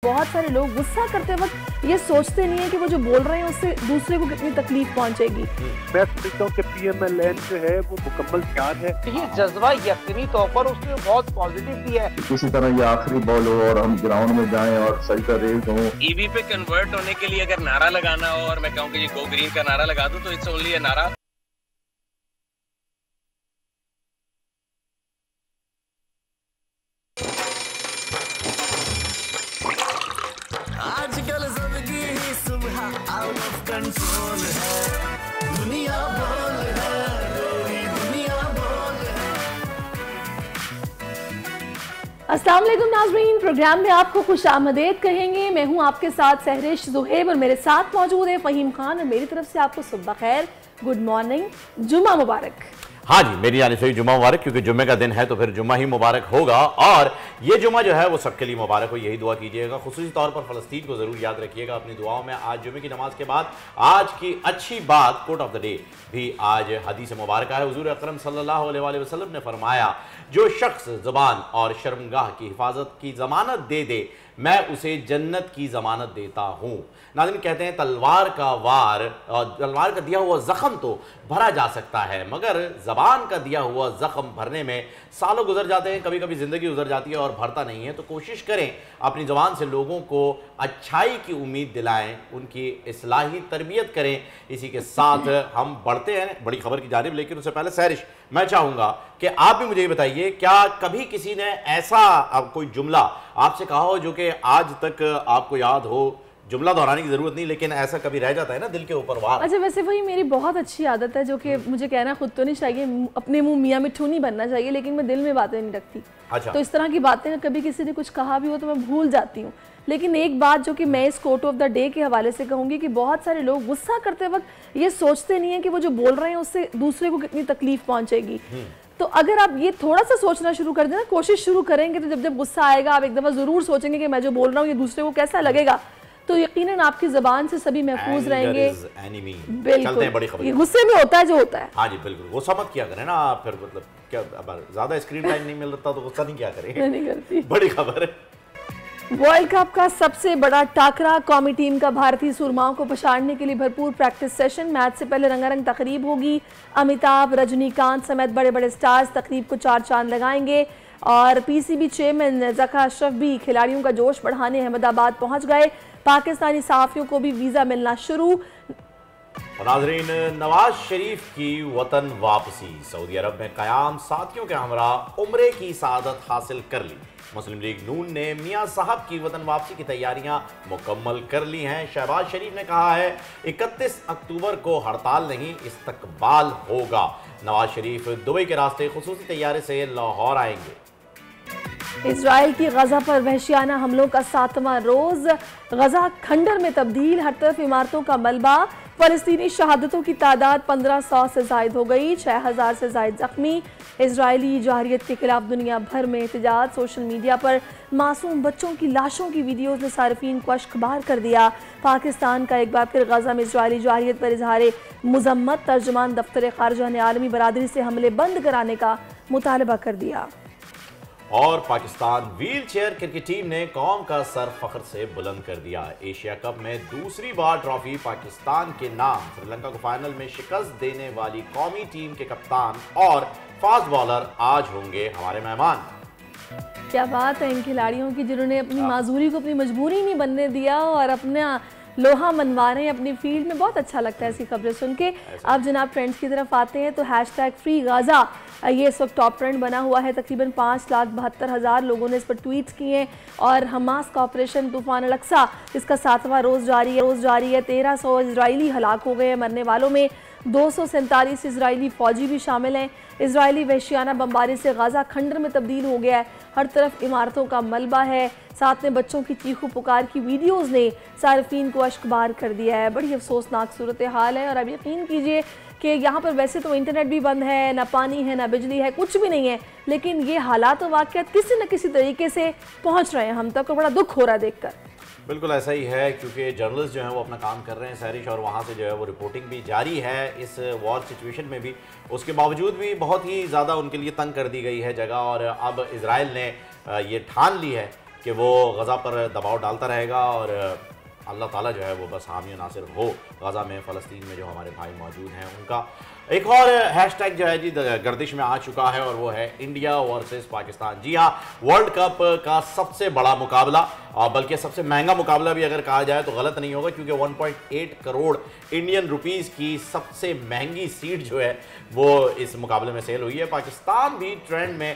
बहुत सारे लोग गुस्सा करते वक्त ये सोचते नहीं है कि वो जो बोल रहे हैं उससे दूसरे को कितनी तकलीफ पहुंचेगी। मैं समझता हूँ कि PMLN जो है वो मुकम्मल तैयार है। ये जज्बा यकीनी तौर पर उसमें बहुत पॉजिटिव भी है। किसी तरह ये आखिरी बॉल हो और हम ग्राउंड में जाएं और सही का रेस हो। ईवी पे कन्वर्ट होने के लिए अगर नारा लगाना हो और मैं कहूँ कि ये गो ग्रीन का नारा लगा दूं तो इट्स ओनली अ नारा। आजकल सबकी ही सुबह आउट ऑफ कंट्रोल है, दुनिया बोल है, पूरी दुनिया बोल है। अस्सलाम वालेकुम नाज़रीन, प्रोग्राम में आपको खुशामदीद कहेंगे। मैं हूं आपके साथ सहरिश ज़ुहैब और मेरे साथ मौजूद है फ़हीम खान। और मेरी तरफ से आपको सुबह खैर, गुड मॉर्निंग, जुमा मुबारक। हाँ जी, मेरी यानी से जुम्मा मुबारक, क्योंकि जुम्मे का दिन है तो फिर जुम्मा ही मुबारक होगा। और ये जुम्मा जो है वो सबके लिए मुबारक हो, यही दुआ कीजिएगा। खुसूसी तौर पर फ़लस्तीन को ज़रूर याद रखिएगा अपनी दुआओं में। आज जुम्मे की नमाज के बाद आज की अच्छी बात, कोट ऑफ द डे भी आज हदीस मुबारक है। हुज़ूर अकरम सल्लल्लाहु अलैहि वसल्लम ने फरमाया, जो शख्स ज़बान और शर्मगाह की हिफाजत की ज़मानत दे दे, मैं उसे जन्नत की ज़मानत देता हूँ। नाज़रीन, कहते हैं तलवार का वार, तलवार का दिया हुआ ज़ख़म तो भरा जा सकता है, मगर ज़बान का दिया हुआ ज़ख़म भरने में सालों गुजर जाते हैं, कभी कभी ज़िंदगी गुजर जाती है और भरता नहीं है। तो कोशिश करें अपनी ज़बान से लोगों को अच्छाई की उम्मीद दिलाएं, उनकी इस्लाही तरबियत करें। इसी के साथ हम बढ़ते हैं बड़ी खबर की जानिब, लेकिन उससे पहले सहरिश मैं चाहूँगा कि आप भी मुझे ये बताइए, क्या कभी किसी ने ऐसा कोई जुमला आपसे कहा हो जो कि आज तक आपको याद हो? जुमला दोहराने की जरूरत नहीं, लेकिन ऐसा कभी रह जाता है ना दिल के ऊपर वार। अच्छा, वैसे वही मेरी बहुत अच्छी आदत है जो कि मुझे कहना खुद तो नहीं चाहिए, अपने मुंह मियाँ मिट्ठू नहीं बनना चाहिए, लेकिन मैं दिल में बातें नहीं रखती। अच्छा। तो इस तरह की बातें कभी किसी ने कुछ कहा भी हो तो मैं भूल जाती हूँ। लेकिन एक बात जो कि मैं इस कोट ऑफ द डे के हवाले से कहूँगी कि बहुत सारे लोग गुस्सा करते वक्त ये सोचते नहीं है कि वो जो बोल रहे हैं उससे दूसरे को कितनी तकलीफ पहुँचेगी। तो अगर आप ये थोड़ा सा सोचना शुरू कर देना, कोशिश शुरू करेंगे, तो जब जब गुस्सा आएगा आप एक दफ़ा ज़रूर सोचेंगे कि मैं जो बोल रहा हूँ ये दूसरे को कैसा लगेगा, तो यकीनन आपकी ज़बान से सभी महफूज रहेंगे। बिल्कुल, ये गुस्से में होता है जो होता है। हाँ जी बिल्कुल, गुस्सा मत किया करें ना, फिर मतलब क्या ज़्यादा स्क्रीन टाइम नहीं मिल रहा तो गुस्सा नहीं किया करें। नहीं करती। बड़ी खबर है, वर्ल्ड कप का सबसे बड़ा टाकरा, कौमी टीम का भारतीय सुरमाओं को पछाड़ने के लिए भरपूर प्रैक्टिस सेशन। मैच से पहले रंगारंग तकरीब होगी। अमिताभ, रजनीकांत समेत बड़े बड़े स्टार्स तकरीब को चार चांद लगाएंगे। और PCB चेयरमैन ज़का अशरफ भी खिलाड़ियों का जोश बढ़ाने अहमदाबाद पहुंच गए। पाकिस्तानी सहाफ़ियों को भी वीज़ा मिलना शुरू। नाज़रीन, नवाज शरीफ की वतन वापसी, सऊदी अरब में क़याम, साथियों के हमरा उम्रे की सआदत हासिल कर ली। मुस्लिम लीग नून ने मियाँ साहब की वतन वापसी की तैयारियां मुकम्मल कर ली हैं। शहबाज शरीफ ने कहा है 31 अक्टूबर को हड़ताल नहीं, इस्तकबाल होगा। नवाज शरीफ दुबई के रास्ते खुसूसी तैयारी से लाहौर आएंगे। इजराइल की गजा पर वहशियाना हमलों का 7वां रोज, गजा खंडर में तब्दील, हर तरफ इमारतों का मलबा। फ़लस्तीनी शहादतों की तादाद 1500 से जायद हो गई, 6000 से जायद जख्मी। इजरायली जाहिरियत के खिलाफ दुनिया भर में एहतजाज। सोशल मीडिया पर मासूम बच्चों की लाशों की वीडियोज़ ने सार्फिन को अश्कबार कर दिया। पाकिस्तान का एक बार फिर गजा में इजरायली जाहिरियत पर इजहार मुज़म्मत। तर्जुमान दफ्तर ख़ारिजा ने आलमी बरादरी से हमले बंद कराने का मुतालबा कर दिया। और Pakistan wheel chair cricket team ने कौम का सर फख्र से बुलंद कर दिया। एशिया कप में दूसरी बार ट्रॉफी पाकिस्तान के नाम। श्रीलंका को फाइनल में शिकस्त देने वाली कौमी टीम के कप्तान और फास्ट बॉलर आज होंगे हमारे मेहमान। क्या बात है इन खिलाड़ियों की, जिन्होंने अपनी माजूरी को अपनी मजबूरी नहीं बनने दिया और अपना लोहा मनवा रहे हैं अपनी फील्ड में। बहुत अच्छा लगता है ऐसी खबरें सुन के। अब जनाब ट्रेंड्स की तरफ आते हैं तो #FreeGaza ये इस वक्त टॉप ट्रेंड बना हुआ है। तकरीबन 5,72,000 लोगों ने इस पर ट्वीट्स किए हैं। और हमास का ऑपरेशन तूफान अल-अक्सा, इसका 7वां रोज़ जारी है। 1300 इजरायली हलाक हो गए हैं। मरने वालों में 247 इजरायली फौजी भी शामिल हैं। इजरायली वहशियाना बमबारी से गजा खंडर में तब्दील हो गया है, हर तरफ इमारतों का मलबा है। साथ में बच्चों की चीखू पुकार की वीडियोज़ ने सार्फिन को अश्कबार कर दिया है। बड़ी अफसोसनाक सूरत हाल है। और अब यकीन कीजिए कि यहाँ पर वैसे तो इंटरनेट भी बंद है, ना पानी है, ना बिजली है, कुछ भी नहीं है, लेकिन ये हालात और वाक़यात किसी न किसी तरीके से पहुँच रहे हैं हम तक, और बड़ा दुख हो रहा है देखकर। बिल्कुल ऐसा ही है, क्योंकि जर्नलिस्ट जो हैं वो अपना काम कर रहे हैं सहरिश, और वहाँ से जो है वो रिपोर्टिंग भी जारी है इस वॉर सिचुएशन में भी। उसके बावजूद भी बहुत ही ज़्यादा उनके लिए तंग कर दी गई है जगह। और अब इजराइल ने ये ठान ली है कि वो गज़ा पर दबाव डालता रहेगा और अल्लाह ताला जो है वो बस हामी और नासिर हो गज़ा में, फ़लस्तीन में जो हमारे भाई मौजूद हैं उनका। एक और हैशटैग जो है जी गर्दिश में आ चुका है और वो है इंडिया वर्सेस पाकिस्तान। जी हाँ, वर्ल्ड कप का सबसे बड़ा मुकाबला, बल्कि सबसे महंगा मुकाबला भी अगर कहा जाए तो गलत नहीं होगा, क्योंकि 1.8 करोड़ इंडियन रुपीस की सबसे महंगी सीट जो है वो इस मुकाबले में सेल हुई है। पाकिस्तान भी ट्रेंड में,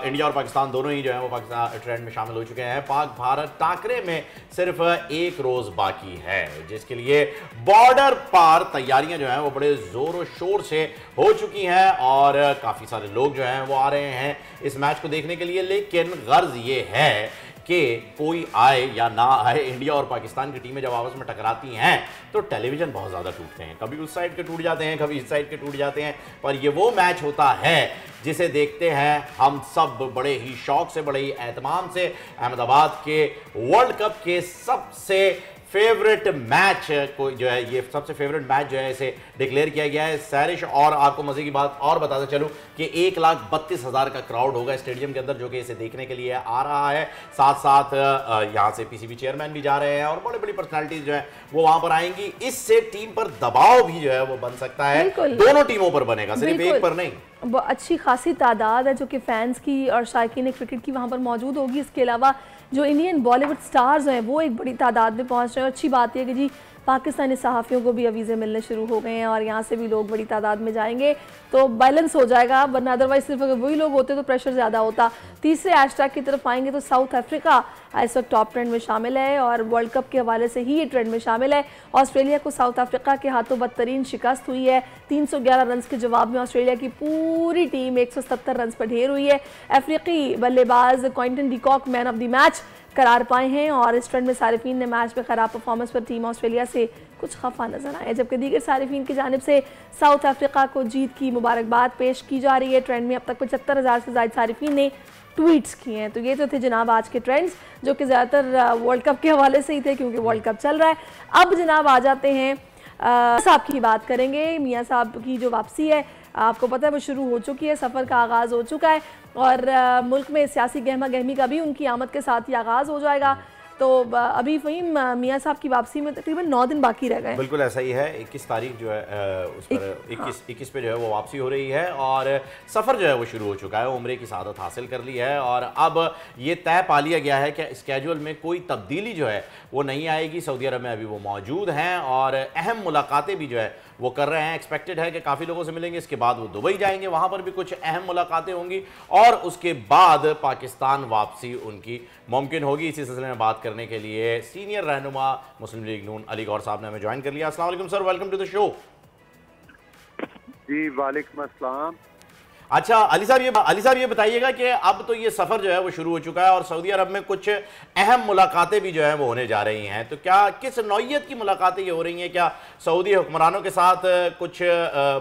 इंडिया और पाकिस्तान दोनों ही जो है वो पाकिस्तान ट्रेंड में शामिल हो चुके हैं। पाक भारत टाकरे में सिर्फ एक रोज बाकी है, जिसके लिए बॉर्डर पार तैयारियां जो हैं वो बड़े जोरों शोर से हो चुकी हैं और काफी सारे लोग जो हैं वो आ रहे हैं इस मैच को देखने के लिए। लेकिन गर्ज ये है कि कोई आए या ना आए, इंडिया और पाकिस्तान की टीमें जब आपस में टकराती हैं तो टेलीविजन बहुत ज़्यादा टूटते हैं, कभी उस साइड के टूट जाते हैं, कभी इस साइड के टूट जाते हैं, पर ये वो मैच होता है जिसे देखते हैं हम सब बड़े ही शौक से, बड़े ही एहतमाम से। अहमदाबाद के वर्ल्ड कप के सबसे फेवरेट मैच को जो है, ये सबसे फेवरेट मैच जो है इसे डिक्लेयर किया गया है सैरिश। और आपको मजे की बात और बताते चलूं कि 1,32,000 का क्राउड होगा स्टेडियम के अंदर जो कि इसे देखने के लिए आ रहा है। साथ साथ यहां से पीसीबी चेयरमैन भी जा रहे हैं और बड़ी बड़ी पर्सनालिटीज जो है वो वहां पर आएंगी। इससे टीम पर दबाव भी जो है वो बन सकता है, दोनों टीमों पर बनेगा, सिर्फ एक पर नहीं। अच्छी खासी तादाद है जो कि फैंस की और शायकीन क्रिकेट की वहाँ पर मौजूद होगी। इसके अलावा जो इंडियन बॉलीवुड स्टार्स हैं वो एक बड़ी तादाद में पहुँच रहे हैं। अच्छी बात है कि जी पाकिस्तानी सहाफ़ियों को भी वीज़े मिलने शुरू हो गए हैं और यहाँ से भी लोग बड़ी तादाद में जाएंगे तो बैलेंस हो जाएगा, वरना अदरवाइज सिर्फ अगर वही लोग होते तो प्रेशर ज़्यादा होता। तीसरे हैशटैग की तरफ आएंगे तो साउथ अफ्रीका इस वक्त टॉप ट्रेंड में शामिल है और वर्ल्ड कप के हवाले से ही ये ट्रेंड में शामिल है। ऑस्ट्रेलिया को साउथ अफ्रीका के हाथों बदतरीन शिकस्त हुई है। 311 रन के जवाब में ऑस्ट्रेलिया की पूरी टीम 170 रन पर ढेर हुई है। अफ्रीकी बल्लेबाज Quinton de Kock man of the match करार पाए हैं और इस ट्रेंड में सारिफीन ने मैच में खराब परफॉर्मेंस पर टीम ऑस्ट्रेलिया से कुछ खफा नजर आए, जबकि दीगर सारिफीन की जानिब से साउथ अफ्रीका को जीत की मुबारकबाद पेश की जा रही है। ट्रेंड में अब तक 75,000 से ज़्यादा सारिफीन ने ट्वीट्स किए हैं। तो ये तो थे जनाब आज के ट्रेंड्स जो कि ज़्यादातर वर्ल्ड कप के हवाले से ही थे, क्योंकि वर्ल्ड कप चल रहा है। अब जनाब आ जाते हैं साहब की बात करेंगे। मियाँ साहब की जो वापसी है आपको पता है वो शुरू हो चुकी है, सफ़र का आगाज़ हो चुका है और मुल्क में सियासी गहमा गहमी का भी उनकी आमद के साथ ही आगाज़ हो जाएगा। तो अभी फ़हीम मियाँ साहब की वापसी में तकरीबन 9 दिन बाकी रह गए। बिल्कुल ऐसा ही है। 21 तारीख जो है उस पर 21 पे जो है वो वापसी हो रही है और सफ़र जो है वो शुरू हो चुका है। उम्रे की सआदत हासिल कर ली है और अब ये तय पा लिया गया है कि स्केड्यूल में कोई तब्दीली जो है वो नहीं आएगी। सऊदी अरब में अभी वो मौजूद हैं और अहम मुलाकातें भी जो है वो कर रहे हैं। एक्सपेक्टेड है कि काफ़ी लोगों से मिलेंगे, इसके बाद वो दुबई जाएंगे, वहाँ पर भी कुछ अहम मुलाकातें होंगी और उसके बाद पाकिस्तान वापसी उनकी मुमकिन होगी। इसी सिलसिले में बात करने के लिए सीनियर रहनुमा मुस्लिम लीग नून अली गौर साहब ने हमें ज्वाइन कर लिया। अस्सलाम वालेकुम sir, welcome to the show. जी वालेकुम अस्सलाम। अच्छा अली साहब ये बताइएगा कि अब तो ये सफ़र जो है वो शुरू हो चुका है और सऊदी अरब में कुछ अहम मुलाकातें भी जो है वो होने जा रही हैं, तो क्या किस नौइयत की मुलाकातें ये हो रही हैं? क्या सऊदी हुक्मरानों के साथ कुछ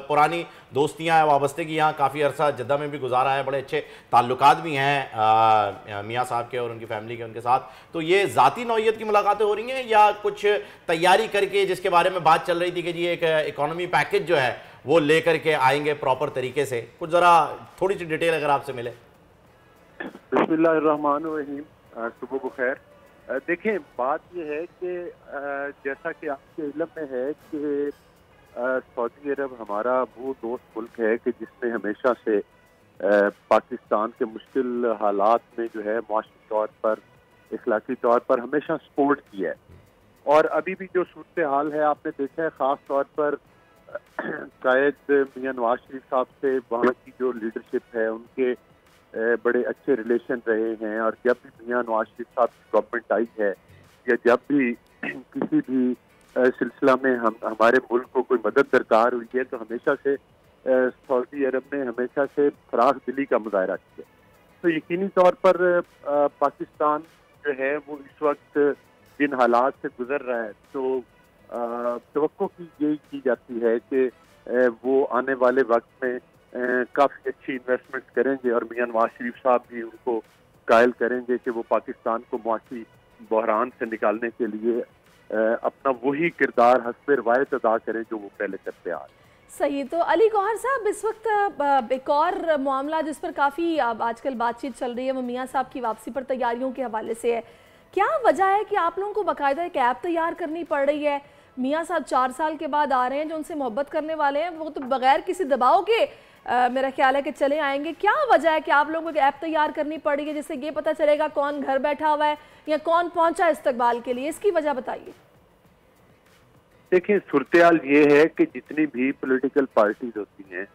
पुरानी दोस्तियां वाबस्तगी यहाँ काफ़ी अरसा जद्दा में भी गुजारा है, बड़े अच्छे ताल्लुकात भी हैं मियाँ साहब के और उनकी फैमिली के उनके साथ, तो ये ज़ाती नौइयत की मुलाकातें हो रही हैं या कुछ तैयारी करके जिसके बारे में बात चल रही थी कि जी एक इकॉनमी पैकेज जो है वो लेकर के आएंगे प्रॉपर तरीके से? कुछ ज़रा थोड़ी सी डिटेल अगर आपसे मिले। बिस्मिल्लाहिर्रहमानिर्रहीम, सुबह बखैर। देखें बात यह है कि जैसा कि आपके इल्म में है कि सऊदी अरब हमारा वो दोस्त मुल्क है कि जिसने हमेशा से पाकिस्तान के मुश्किल हालात में जो है माशी तौर पर, इखलाकी तौर पर हमेशा सपोर्ट किया है। और अभी भी जो सूरत हाल है आपने देखा है, ख़ास तौर पर कायद मियां नवाज शरीफ साहब से वहाँ की जो लीडरशिप है उनके बड़े अच्छे रिलेशन रहे हैं और जब भी मियां नवाज शरीफ साहब की गवर्नमेंट आई है या जब भी किसी भी सिलसिला में हमारे मुल्क को कोई मदद दरकार हुई है तो हमेशा से सऊदी अरब ने हमेशा से फराख दिली का मुजाहरा किया। तो यकीनी तौर पर पाकिस्तान जो है वो इस वक्त जिन हालात से गुजर रहा है तो तवक्को की यही की जाती है कि वो आने वाले वक्त में काफ़ी अच्छी इन्वेस्टमेंट करेंगे और मियां नवाज शरीफ साहब भी उनको कायल करेंगे कि वो पाकिस्तान को मुआशी बहरान से निकालने के लिए अपना वही किरदार हस्ब रवायत अदा करें जो वो पहले करते आ रहे हैं। सही। तो अली गौहर साहब, इस वक्त एक और मामला जिस पर काफ़ी आजकल बातचीत चल रही है वो मियाँ साहब की वापसी पर तैयारियों के हवाले से है। क्या वजह है कि आप लोगों को बाकायदा एक ऐप तैयार करनी पड़ रही है? मियाँ साहब 4 साल के बाद आ रहे हैं, जो उनसे मोहब्बत करने वाले हैं वो तो बगैर किसी दबाव के मेरा ख्याल है कि चले आएंगे। क्या वजह है कि आप लोगों को एक ऐप तैयार करनी पड़ी है जिससे ये पता चलेगा कौन घर बैठा हुआ है या कौन पहुंचा इस्तकबाल के लिए? इसकी वजह बताइए। देखिए, सूरत-ए-हाल ये है कि जितनी भी पॉलिटिकल पार्टीज होती हैं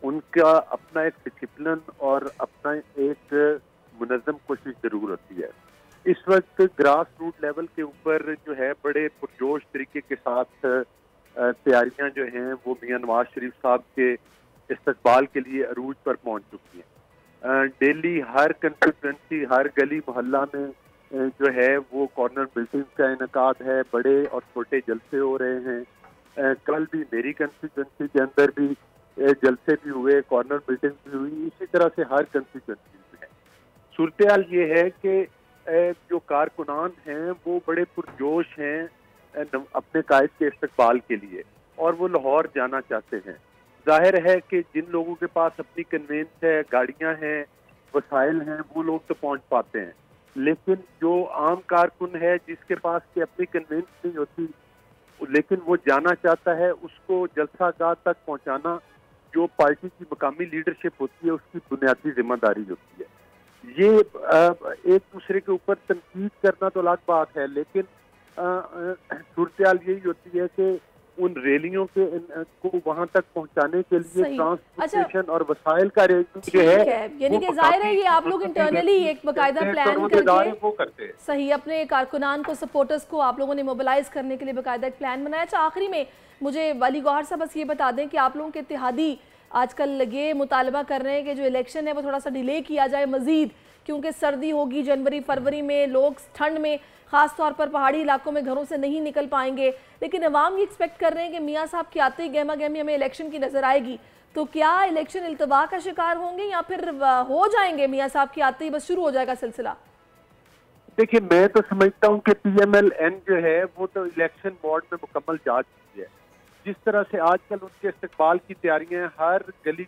उनका अपना एक डिसिप्लिन और अपना एक मुनज़्ज़म कोशिश जरूर होती है। इस वक्त ग्रास रूट लेवल के ऊपर जो है बड़े पुरजोश तरीके के साथ तैयारियां जो हैं वो मियां नवाज शरीफ साहब के इस्तकबाल के लिए अरूज पर पहुंच चुकी हैं। डेली हर कंस्टिट्यूएंसी, हर गली मोहल्ला में जो है वो कॉर्नर मीटिंग का इनकाद है, बड़े और छोटे जलसे हो रहे हैं। कल भी मेरी कंस्टिट्यूएंसी के अंदर भी जलसे भी हुए, कॉर्नर मीटिंग भी हुई, इसी तरह से हर कंस्टिट्यूएंसी में है। सूरत-ए-हाल ये है कि जो कारकुनान हैं वो बड़े पुरजोश हैं अपने कायद के इस्तकबाल के लिए और वो लाहौर जाना चाहते हैं। जाहिर है कि जिन लोगों के पास अपनी कन्वेंस है, गाड़ियां हैं, वसाइल हैं, वो लोग तो पहुंच पाते हैं, लेकिन जो आम कारकुन है जिसके पास की अपनी कन्वेंस नहीं होती लेकिन वो जाना चाहता है, उसको जलसागाह तक पहुंचाना जो पार्टी की मकामी लीडरशिप होती है उसकी बुनियादी जिम्मेदारी होती है। ये एक दूसरे के ऊपर तनकीद करना तो अलग बात है, लेकिन सूरत-ए-हाल यही होती है कि उन रैलियों के को वहां तक पहुंचाने के लिए ट्रांसपोर्टेशन और वसाइल का अरेंजमेंट जो है, यानी कि जाहिर है ये आप लोग इंटरनली एक बकायदा प्लान करके सही अपने कारकुनान को, सपोर्टर्स को आप लोगों ने मोबिलाइज करने के लिए बकायदा एक प्लान बनाया। अच्छा, आखिरी में मुझे अली गौहर साहब बस ये बता दें कि आप लोगों के इत्तेहादी आजकल ये मुतालबा कर रहे हैं कि जो इलेक्शन है वो थोड़ा सा डिले किया जाए मजीद, क्योंकि सर्दी होगी जनवरी फरवरी में, लोग ठंड में खास तौर पर पहाड़ी इलाकों में घरों से नहीं निकल पाएंगे, लेकिन अवाम ये एक्सपेक्ट कर रहे हैं कि मियाँ साहब के आते ही गहमा गहमी हमें इलेक्शन की नजर आएगी। तो क्या इलेक्शन इल्तवा का शिकार होंगे या फिर हो जाएंगे मियाँ साहब के आते ही बस शुरू हो जाएगा सिलसिला? देखिए, मैं तो समझता हूँ कि PMLN जो है वो तो इलेक्शन बोर्ड में मुकम्मल जा चुकी है। जिस तरह से आजकल उनके इस्तकबाल की तैयारियां हर गली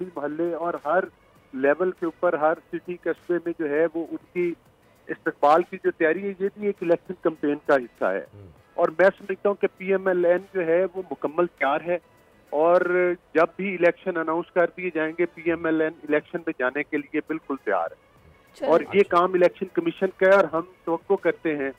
मोहल्ले और हर लेवल के ऊपर, हर सिटी कस्बे में जो है वो उनकी इस्तकबाल की जो तैयारी है ये भी एक इलेक्शन कैंपेन का हिस्सा है। और मैं समझता हूँ कि PMLN जो है वो मुकम्मल तैयार है और जब भी इलेक्शन अनाउंस कर दिए जाएंगे PMLN इलेक्शन में जाने के लिए बिल्कुल तैयार है। और ये काम इलेक्शन कमीशन का है और हम तवक्को करते हैं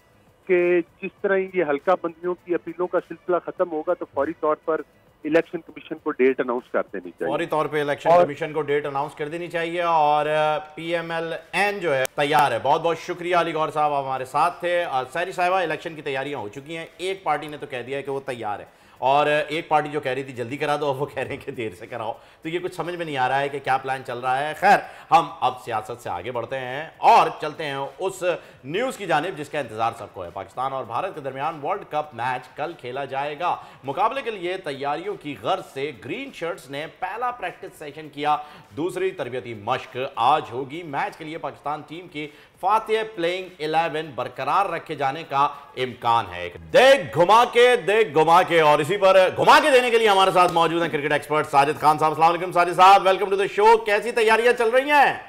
कि जिस तरह ये हल्का बंदियों की अपीलों का सिलसिला खत्म होगा तो फौरी तौर पर इलेक्शन कमीशन को डेट अनाउंस कर देनी चाहिए। फौरी तौर पे इलेक्शन कमीशन को डेट अनाउंस कर देनी चाहिए और PMLN जो है तैयार है। बहुत बहुत शुक्रिया अली गौहर साहब, हमारे साथ थे। सहरी साहिबा, इलेक्शन की तैयारियां हो चुकी हैं। एक पार्टी ने तो कह दिया है कि वो तैयार है और एक पार्टी जो कह रही थी जल्दी करा दो, वो कह रहे हैं कि देर से कराओ। तो ये कुछ समझ में नहीं आ रहा है कि क्या प्लान चल रहा है। खैर, हम अब सियासत से आगे बढ़ते हैं और चलते हैं उस न्यूज़ की जानिब जिसका इंतजार सबको है। पाकिस्तान और भारत के दरमियान वर्ल्ड कप मैच कल खेला जाएगा। मुकाबले के लिए तैयारियों की गर्ज से ग्रीन शर्ट्स ने पहला प्रैक्टिस सेशन किया, दूसरी तरबियती मश्क आज होगी। मैच के लिए पाकिस्तान टीम की फातिह प्लेइंग 11 बरकरार रखे जाने का इम्कान है। देख घुमा के और इसी पर घुमा के देने के लिए हमारे साथ मौजूद हैं क्रिकेट एक्सपर्ट साजिद खान साहब। अस्सलाम वालेकुम साजिद साहब, वेलकम टू द शो। कैसी तैयारियां चल रही हैं?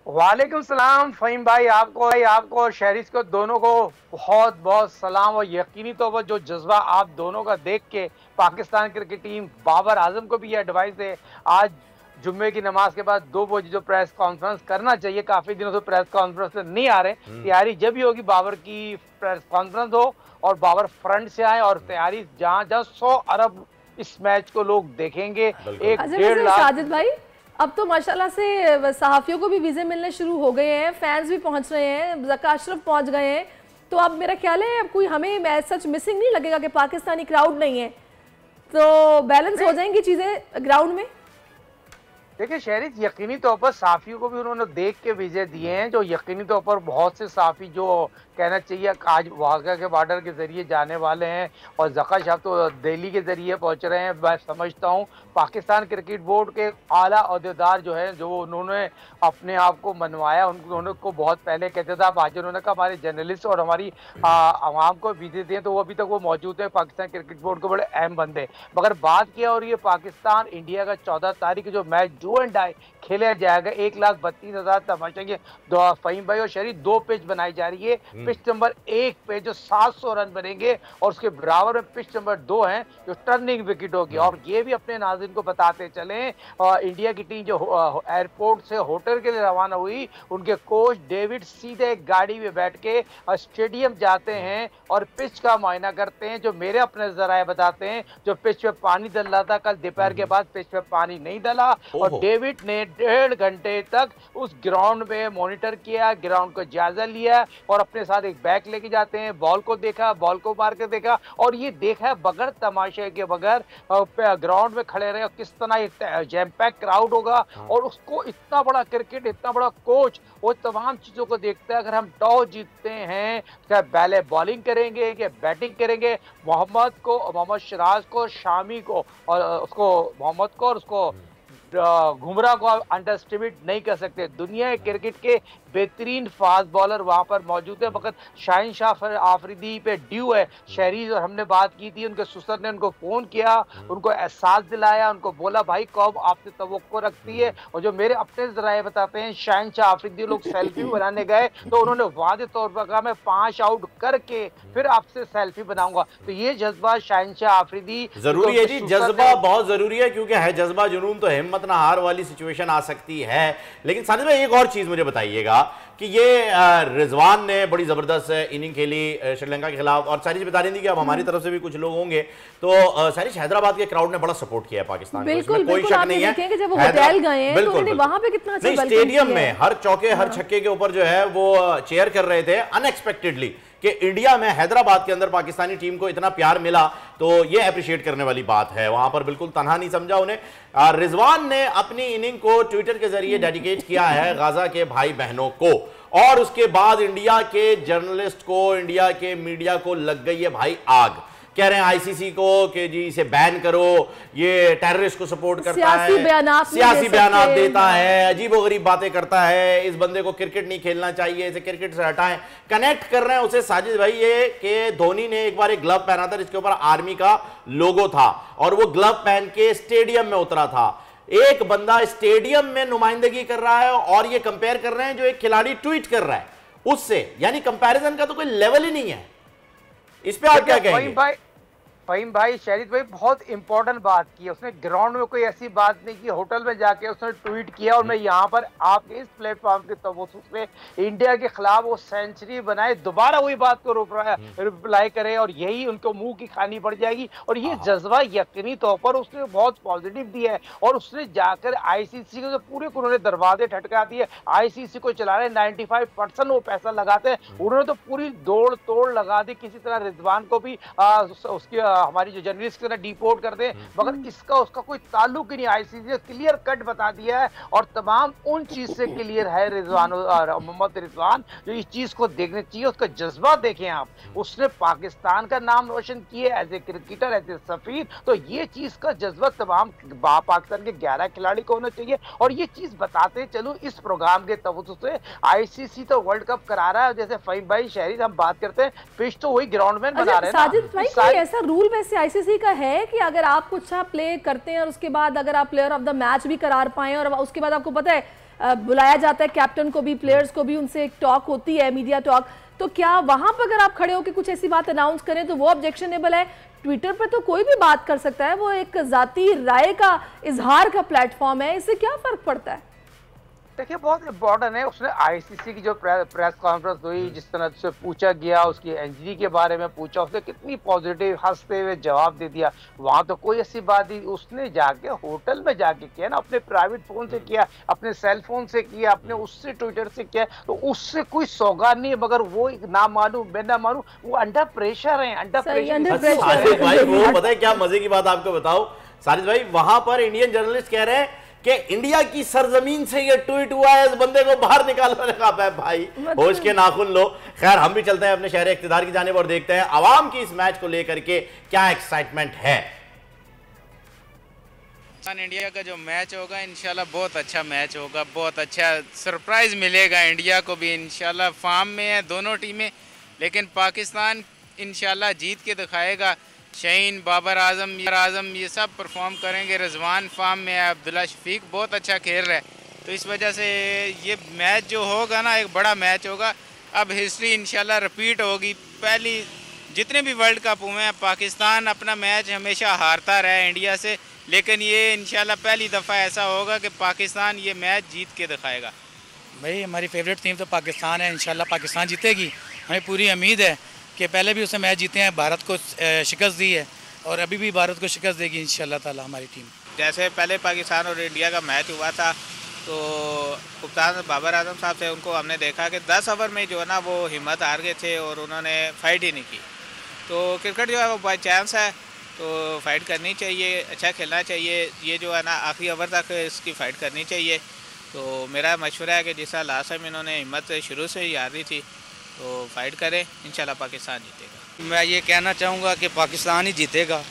वालेकुम सलाम फहीम भाई, आपको शहरीज को दोनों को बहुत बहुत सलाम। और यकीनी तौर पर जो जज्बा आप दोनों का देख के पाकिस्तान क्रिकेट टीम बाबर आजम को भी ये एडवाइस है, आज जुम्मे की नमाज के बाद 2 बजे जो प्रेस कॉन्फ्रेंस करना चाहिए, काफी दिनों से प्रेस कॉन्फ्रेंस नहीं आ रहे। तैयारी जब भी होगी बाबर की प्रेस कॉन्फ्रेंस हो और बाबर फ्रंट से आए और तैयारी जहां 100 अरब इस मैच को लोग देखेंगे। 1.5 लाख साजिद भाई, अब तो माशाल्लाह से सहाफियों को भी वीजे मिलने शुरू हो गए हैं, फैंस भी पहुंच रहे हैं, ज़का अशरफ पहुंच गए हैं, तो अब मेरा ख्याल है अब कोई हमें सच मिसिंग नहीं लगेगा कि पाकिस्तानी क्राउड नहीं है, तो बैलेंस हो जाएंगी चीजें ग्राउंड में। देखिए शहरीज, यकीनी तौर पर साफियों को भी उन्होंने देख के वीजे दिए हैं, जो यकीनी तौर पर बहुत से साफी जो कहना चाहिए आज वाघा के बॉर्डर के जरिए जाने वाले हैं और जखर शाह तो दिल्ली के जरिए पहुंच रहे हैं। मैं समझता हूं पाकिस्तान क्रिकेट बोर्ड के आला अहदेदार जो है, जो उन्होंने अपने आप को मनवाया, उन्होंने को बहुत पहले कहते थे, आज उन्होंने कहा हमारे जर्नलिस्ट और हमारी आवाम को विजिट दिए, तो वो अभी तक वो मौजूद है पाकिस्तान क्रिकेट बोर्ड के बड़े अहम बंदे। मगर बात किया और ये पाकिस्तान इंडिया का 14 तारीख जो मैच जो एंड आई खेला जाएगा, 1,32,000 तमाशा फहीम भाई और शरीफ 2 पिच बनाई जा रही है। पिच नंबर 1 पे जो 700 रन बनेंगे और उसके बराबर में पिच नंबर 2 है जो टर्निंग विकेट होगी। और ये भी अपने नाज़रीन को बताते चले, इंडिया की टीम जो एयरपोर्ट से होटल के लिए रवाना हुई, उनके कोच डेविड सीधे एक गाड़ी में बैठ के स्टेडियम जाते हैं और पिच का मुआयना करते हैं। जो मेरे अपने जराए बताते हैं, जो पिच पे पानी डल रहा था कल दोपहर के बाद पिच पे पानी नहीं डला और डेविड ने 1.5 घंटे तक उस ग्राउंड में मॉनिटर किया, ग्राउंड को जायजा लिया और अपने साथ एक बैग लेके जाते हैं। बॉल को देखा, बॉल को मार के देखा और ये देखा बगैर तमाशे के, बगैर ग्राउंड में खड़े रहे और किस तरह जैम पैक क्राउड होगा। और उसको इतना बड़ा क्रिकेट, इतना बड़ा कोच, वो तमाम चीजों को देखता है। अगर हम टॉस जीतते हैं क्या पहले बॉलिंग करेंगे क्या बैटिंग करेंगे, मोहम्मद सिराज को, शामी को और उसको मोहम्मद को और उसको घुमरा को अंडर एस्टिमेट नहीं कर सकते। दुनिया क्रिकेट के बेहतरीन फास्ट बॉलर वहां पर मौजूद है। वक्त शाहीन शाह आफरीदी पे ड्यू है शहरीज, और हमने बात की थी, उनके सुसर ने उनको फोन किया, उनको एहसास दिलाया, उनको बोला भाई कब आपसे तवक्को रखती है। और जो मेरे अपने जराए बताते हैं, शाहीन शाह आफरीदी लोग सेल्फी बनाने गए तो उन्होंने वादे तौर पर कहा मैं 5 आउट करके फिर आपसे सेल्फी बनाऊंगा। तो ये जज्बा शाहीन शाह आफरीदी जरूरी है जी, जज्बा बहुत जरूरी है, क्योंकि है जज्बा जुनून तो हिम्मत ना हार वाली सिचुएशन आ सकती है। लेकिन सानिद भाई एक और चीज मुझे बताइएगा कि ये रिजवान ने बड़ी जबरदस्त इनिंग खेली श्रीलंका के खिलाफ, और सारी बता रही थी कि अब हमारी तरफ से भी कुछ लोग होंगे, तो सारी हैदराबाद के क्राउड ने बड़ा सपोर्ट किया पाकिस्तान को, कोई शक नहीं है। जब वो होटल गए हैं तो उन्होंने वहां पे कितना अच्छा स्टेडियम में हर चौके हर छक्के के ऊपर जो है वो चेयर कर रहे थे अनएक्सपेक्टेडली कि इंडिया में हैदराबाद के अंदर पाकिस्तानी टीम को इतना प्यार मिला, तो ये अप्रिशिएट करने वाली बात है। वहां पर बिल्कुल तनहा नहीं समझा उन्हें। रिजवान ने अपनी इनिंग को ट्विटर के जरिए डेडिकेट किया है गाजा के भाई बहनों को, और उसके बाद इंडिया के जर्नलिस्ट को, इंडिया के मीडिया को लग गई है भाई आग। कह रहे हैं आईसीसी को कि जी इसे बैन करो, ये टेररिस्ट को सपोर्ट करता है, सियासी बयानात देता है, अजीबोगरीब बातें करता है, इस बंदे को क्रिकेट नहीं खेलना चाहिए, इसे क्रिकेट से हटाएं। कनेक्ट कर रहे हैं उसे साजिद भाई ये कि धोनी ने एक बार एक ग्लव पहना था जिसके ऊपर आर्मी का लोगो था और वो ग्लव पहन के स्टेडियम में उतरा था। एक बंदा स्टेडियम में नुमाइंदगी कर रहा है और ये कंपेयर कर रहे हैं जो एक खिलाड़ी ट्वीट कर रहा है उससे, यानी कंपैरिजन का तो कोई लेवल ही नहीं है। इस पे आप क्या कहेंगे? फहीम भाई, शरीफ भाई बहुत इंपॉर्टेंट बात की है उसने। ग्राउंड में कोई ऐसी बात नहीं की, होटल में जाके उसने ट्वीट किया और मैं यहाँ पर आपके इस प्लेटफॉर्म के तवज्जुह पे इंडिया के खिलाफ वो सेंचुरी बनाए, दोबारा वही बात को रिप्लाई करे और यही उनको मुंह की खानी पड़ जाएगी। और ये जज्बा यकीनी तौर पर उसने बहुत पॉजिटिव दिया है और उसने जाकर आईसीसी को पूरे उन्होंने दरवाजे ठटका दिए। आईसीसी को चला रहे 95% वो पैसा लगाते हैं, उन्होंने तो पूरी दौड़ तोड़ लगा दी, किसी तरह रिजवान को भी उसकी हमारी जो जर्नलिस्ट की तरह डिपोर्ट कर दे, मगर इसका उसका कोई ताल्लुक ही नहीं। आईसीसी ने क्लियर कट बता दिया है और तमाम उन चीज से क्लियर है रिजवान और मोहम्मद रिजवान जो इस चीज को देखने चाहिए। उसका जज्बा देखें आप, उसने पाकिस्तान का नाम रोशन किया as a cricketer, as a सफीर। तो ये चीज का जज्बा तमाम पाकिस्तान के 11 खिलाड़ी को होना चाहिए। और ये चीज बताते चलूं इस प्रोग्राम के तवज्जुह से, आईसीसी तो वर्ल्ड कप करा रहा है, जैसे फहीम भाई शहरी हम बात करते हैं, पिच तो वही ग्राउंड में बना रहे हैं। ऐसा रूल वैसे आईसीसी का है कि अगर आप कुछ अच्छा प्ले करते हैं और उसके बाद अगर आप प्लेयर ऑफ द मैच भी करार पाए और उसके बाद आपको पता है बुलाया जाता है कैप्टन को भी, प्लेयर्स को भी, उनसे एक टॉक होती है, मीडिया टॉक, तो क्या वहां पर अगर आप खड़े होकर कुछ ऐसी बात अनाउंस करें तो वो ऑब्जेक्शनेबल है? ट्विटर पर तो कोई भी बात कर सकता है, वो एक जाती राय का इजहार का प्लेटफॉर्म है, इससे क्या फर्क पड़ता है? देखिए बहुत इंपॉर्टेंट है। उसने आईसीसी की जो प्रेस कॉन्फ्रेंस हुई, जिस तरह से पूछा गया, उसकी इंजरी के बारे में पूछा, उसने कितनी पॉजिटिव हंसते हुए जवाब दे दिया। वहां तो कोई ऐसी बात नहीं, उसने जाके होटल में जाके किया ना, अपने प्राइवेट फोन से किया, अपने सेल फोन से किया, अपने उससे ट्विटर से किया, तो उससे कोई सौगात नहीं है। मगर वो ना मानूं मैं ना मानूं, वो अंडर प्रेशर है, अंडर प्रेशर। भाई वो पता है क्या मजे की बात आपको बताओ साजिद भाई, वहां पर इंडियन जर्नलिस्ट कह रहे हैं कि इंडिया की सरजमीन से ये ट्वीट हुआ है, इस बंदे को बाहर निकालने का। भाई होश के नाखून लो। खैर हम भी चलते हैं अपने शहर इख्तिदार की जानिब और देखते हैं आवाम की इस मैच को लेकर के क्या एक्साइटमेंट है। इंडिया का जो मैच होगा इंशाल्लाह बहुत अच्छा मैच होगा, बहुत अच्छा सरप्राइज मिलेगा इंडिया को भी। इंशाल्लाह फॉर्म में है दोनों टीमें, लेकिन पाकिस्तान इंशाल्लाह जीत के दिखाएगा। शहीन, बाबर आजम ये सब परफॉर्म करेंगे। रिजवान फॉर्म में है, अब्दुल्ला शफीक बहुत अच्छा खेल रहा है, तो इस वजह से ये मैच जो होगा ना एक बड़ा मैच होगा। अब हिस्ट्री इंशाल्लाह रिपीट होगी। पहली जितने भी वर्ल्ड कप हुए हैं पाकिस्तान अपना मैच हमेशा हारता रहा है इंडिया से, लेकिन ये इंशाल्लाह पहली दफ़ा ऐसा होगा कि पाकिस्तान ये मैच जीत के दिखाएगा। भाई हमारी फेवरेट टीम तो पाकिस्तान है, इंशाल्लाह पाकिस्तान जीतेगी। हमें पूरी उम्मीद है कि पहले भी उसने मैच जीते हैं, भारत को शिकस्त दी है और अभी भी भारत को शिकस्त देगी इंशाल्लाह ताला हमारी टीम। जैसे पहले पाकिस्तान और इंडिया का मैच हुआ था तो कप्तान बाबर आजम साहब थे, उनको हमने देखा कि 10 ओवर में जो है ना वो हिम्मत हार गए थे और उन्होंने फाइट ही नहीं की। तो क्रिकेट जो है वो बाई चांस है, तो फाइट करनी चाहिए, अच्छा खेलना चाहिए। ये जो है ना आखिरी ओवर तक इसकी फ़ाइट करनी चाहिए। तो मेरा मशवरा है कि जिस तरह लास्ट टाइम इन्होंने हिम्मत शुरू से ही हार दी थी, तो फाइट करें, इंशाल्लाह पाकिस्तान जीतेगा। मैं ये कहना चाहूँगा कि पाकिस्तान ही जीतेगा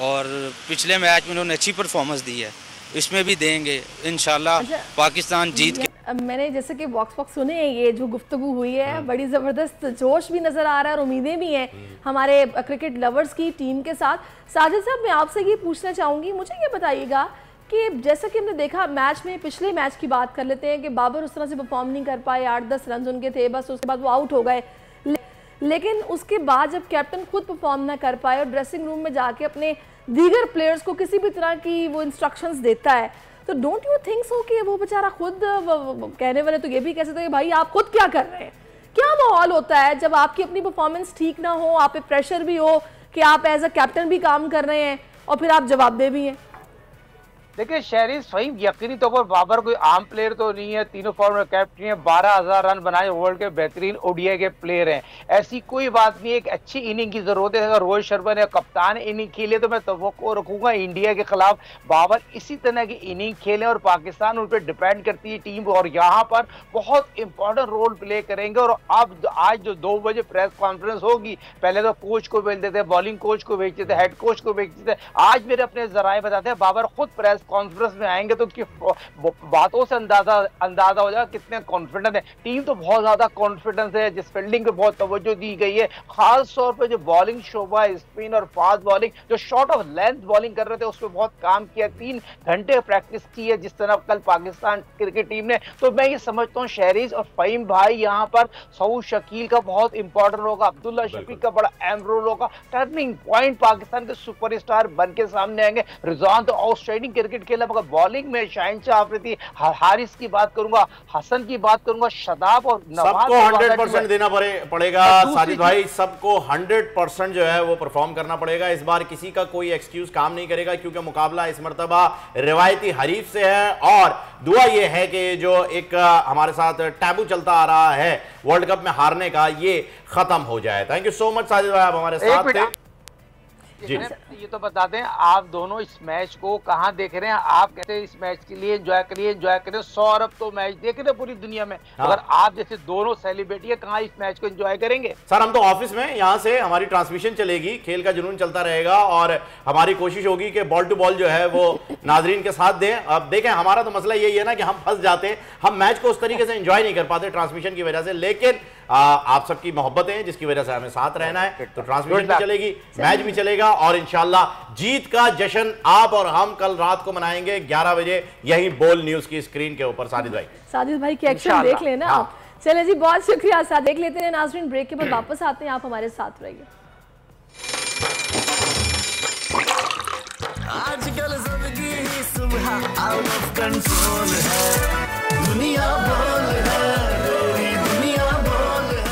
और पिछले मैच में उन्होंने अच्छी परफॉर्मेंस दी है, इसमें भी देंगे इंशाल्लाह। अच्छा, पाकिस्तान जीत के मैंने जैसे कि बॉक्स सुने हैं, ये जो गुफ्तगू हुई है बड़ी ज़बरदस्त जोश भी नज़र आ रहा है और उम्मीदें भी हैं हमारे क्रिकेट लवर्स की टीम के साथ। साजिद साहब मैं आपसे ये पूछना चाहूँगी, मुझे ये बताइएगा कि जैसा कि हमने देखा मैच में, पिछले मैच की बात कर लेते हैं कि बाबर उस तरह से परफॉर्म नहीं कर पाए, 8-10 रन उनके थे बस, उसके बाद वो आउट हो गए। लेकिन उसके बाद जब कैप्टन खुद परफॉर्म ना कर पाए और ड्रेसिंग रूम में जाके अपने दीगर प्लेयर्स को किसी भी तरह की वो इंस्ट्रक्शंस देता है, तो डोंट यू थिंक सो कि वो बेचारा खुद, कहने वाले तो ये भी कह सकते हैं कि भाई आप खुद क्या कर रहे हैं। क्या माहौल होता है जब आपकी अपनी परफॉर्मेंस ठीक ना हो, आप पे प्रेशर भी हो कि आप एज अ कैप्टन भी काम कर रहे हैं और फिर आप जवाबदेह भी हैं। देखिए शहरीज फ़हीम यकीनी तौर पर बाबर कोई आम प्लेयर तो नहीं है, तीनों फॉर्मेट कैप्टन है, 12,000 रन बनाए, वर्ल्ड के बेहतरीन ओडीआई के प्लेयर हैं। ऐसी कोई बात नहीं है, एक अच्छी इनिंग की जरूरत है। अगर रोहित शर्मा ने कप्तान इनिंग खेले तो मैं तवक्को रखूंगा इंडिया के खिलाफ बाबर इसी तरह की इनिंग खेलें और पाकिस्तान उन पर डिपेंड करती है टीम और यहाँ पर बहुत इंपॉर्टेंट रोल प्ले करेंगे। और अब आज जो 2 बजे प्रेस कॉन्फ्रेंस होगी, पहले तो कोच को भेजते थे, बॉलिंग कोच को भेजते थे, हेड कोच को भेजते थे, आज मेरे अपने जराए बताते हैं बाबर खुद प्रेस कॉन्फ्रेंस में आएंगे तो उनकी बातों से अंदाजा हो जाएगा कितने कॉन्फिडेंट है। टीम तो बहुत ज्यादा कॉन्फिडेंस है, जिस फील्डिंग पे बहुत तवज्जो दी गई है, खास तौर पे जो बॉलिंग शोभा, स्पिन और फास्ट बॉलिंग, जो शॉर्ट ऑफ लेंथ बॉलिंग कर रहे थे उस पर बहुत काम किया, 3 घंटे प्रैक्टिस की है जिस तरह कल पाकिस्तान क्रिकेट टीम ने। तो मैं ये समझता हूँ शहरीज और फ़हीम भाई यहाँ पर सऊद शकील का बहुत इंपॉर्टेंट होगा, अब्दुल्ला शफीक का बड़ा अहम रोल होगा, टर्निंग पॉइंट पाकिस्तान के सुपरस्टार बन के सामने आएंगे। रिजवान तो आउटस्टैंडिंग क्रिकेट खेला, मगर बॉलिंग में शाहिनशाह आफरीदी, हारिस की बात करूंगा, हसन की बात करूंगा, शदाब और नवाज सबको 100% देना पड़ेगा साजिद भाई, सबको 100% जो है वो परफॉर्म करना पड़ेगा। इस बार किसी का कोई एक्सक्यूज काम नहीं करेगा क्योंकि मुकाबला इस मर्तबा रिवायती हरीफ से है और दुआ ये है कि जो एक हमारे साथ टैबू चलता आ रहा है वर्ल्ड कप में हारने का, ये खत्म हो जाए। Thank you so much Sajid भाई, आप हमारे साथ थे। ये तो बता दें आप दोनों इस मैच को कहाँ देख रहे हैं? आप कहते हैं इस मैच के लिए एंजॉय करिए 100 अरब तो मैच देख रहे हैं पूरी दुनिया में, अगर आप जैसे दोनों सेलिब्रिटी है कहाँ इस मैच को एंजॉय करेंगे? सर हम तो ऑफिस में, यहाँ से हमारी ट्रांसमिशन चलेगी, खेल का जुनून चलता रहेगा और हमारी कोशिश होगी कि बॉल टू बॉल जो है वो नाजरीन के साथ दें। अब देखें हमारा तो मसला यही है ना कि हम फंस जाते हैं, हम मैच को उस तरीके से एंजॉय नहीं कर पाते ट्रांसमिशन की वजह से, लेकिन आप सबकी मोहब्बतें हैं जिसकी वजह से हमें साथ रहना है, तो ट्रांसमिशन भी चलेगी, मैच भी चलेगा और इंशाल्लाह जीत का जश्न आप और हम कल रात को मनाएंगे 11 बजे यही बोल न्यूज की स्क्रीन के ऊपर। साजिद भाई की एक्शन देख लेना आप। चले जी, बहुत शुक्रिया, साथ देख लेते हैं नाज़रीन, ब्रेक के बाद वापस आते हैं, आप हमारे साथ रहिए। आजकल जिंदगी सुबह आउट ऑफ कंट्रोल है, दुनिया बोल है, दुनिया बोल है।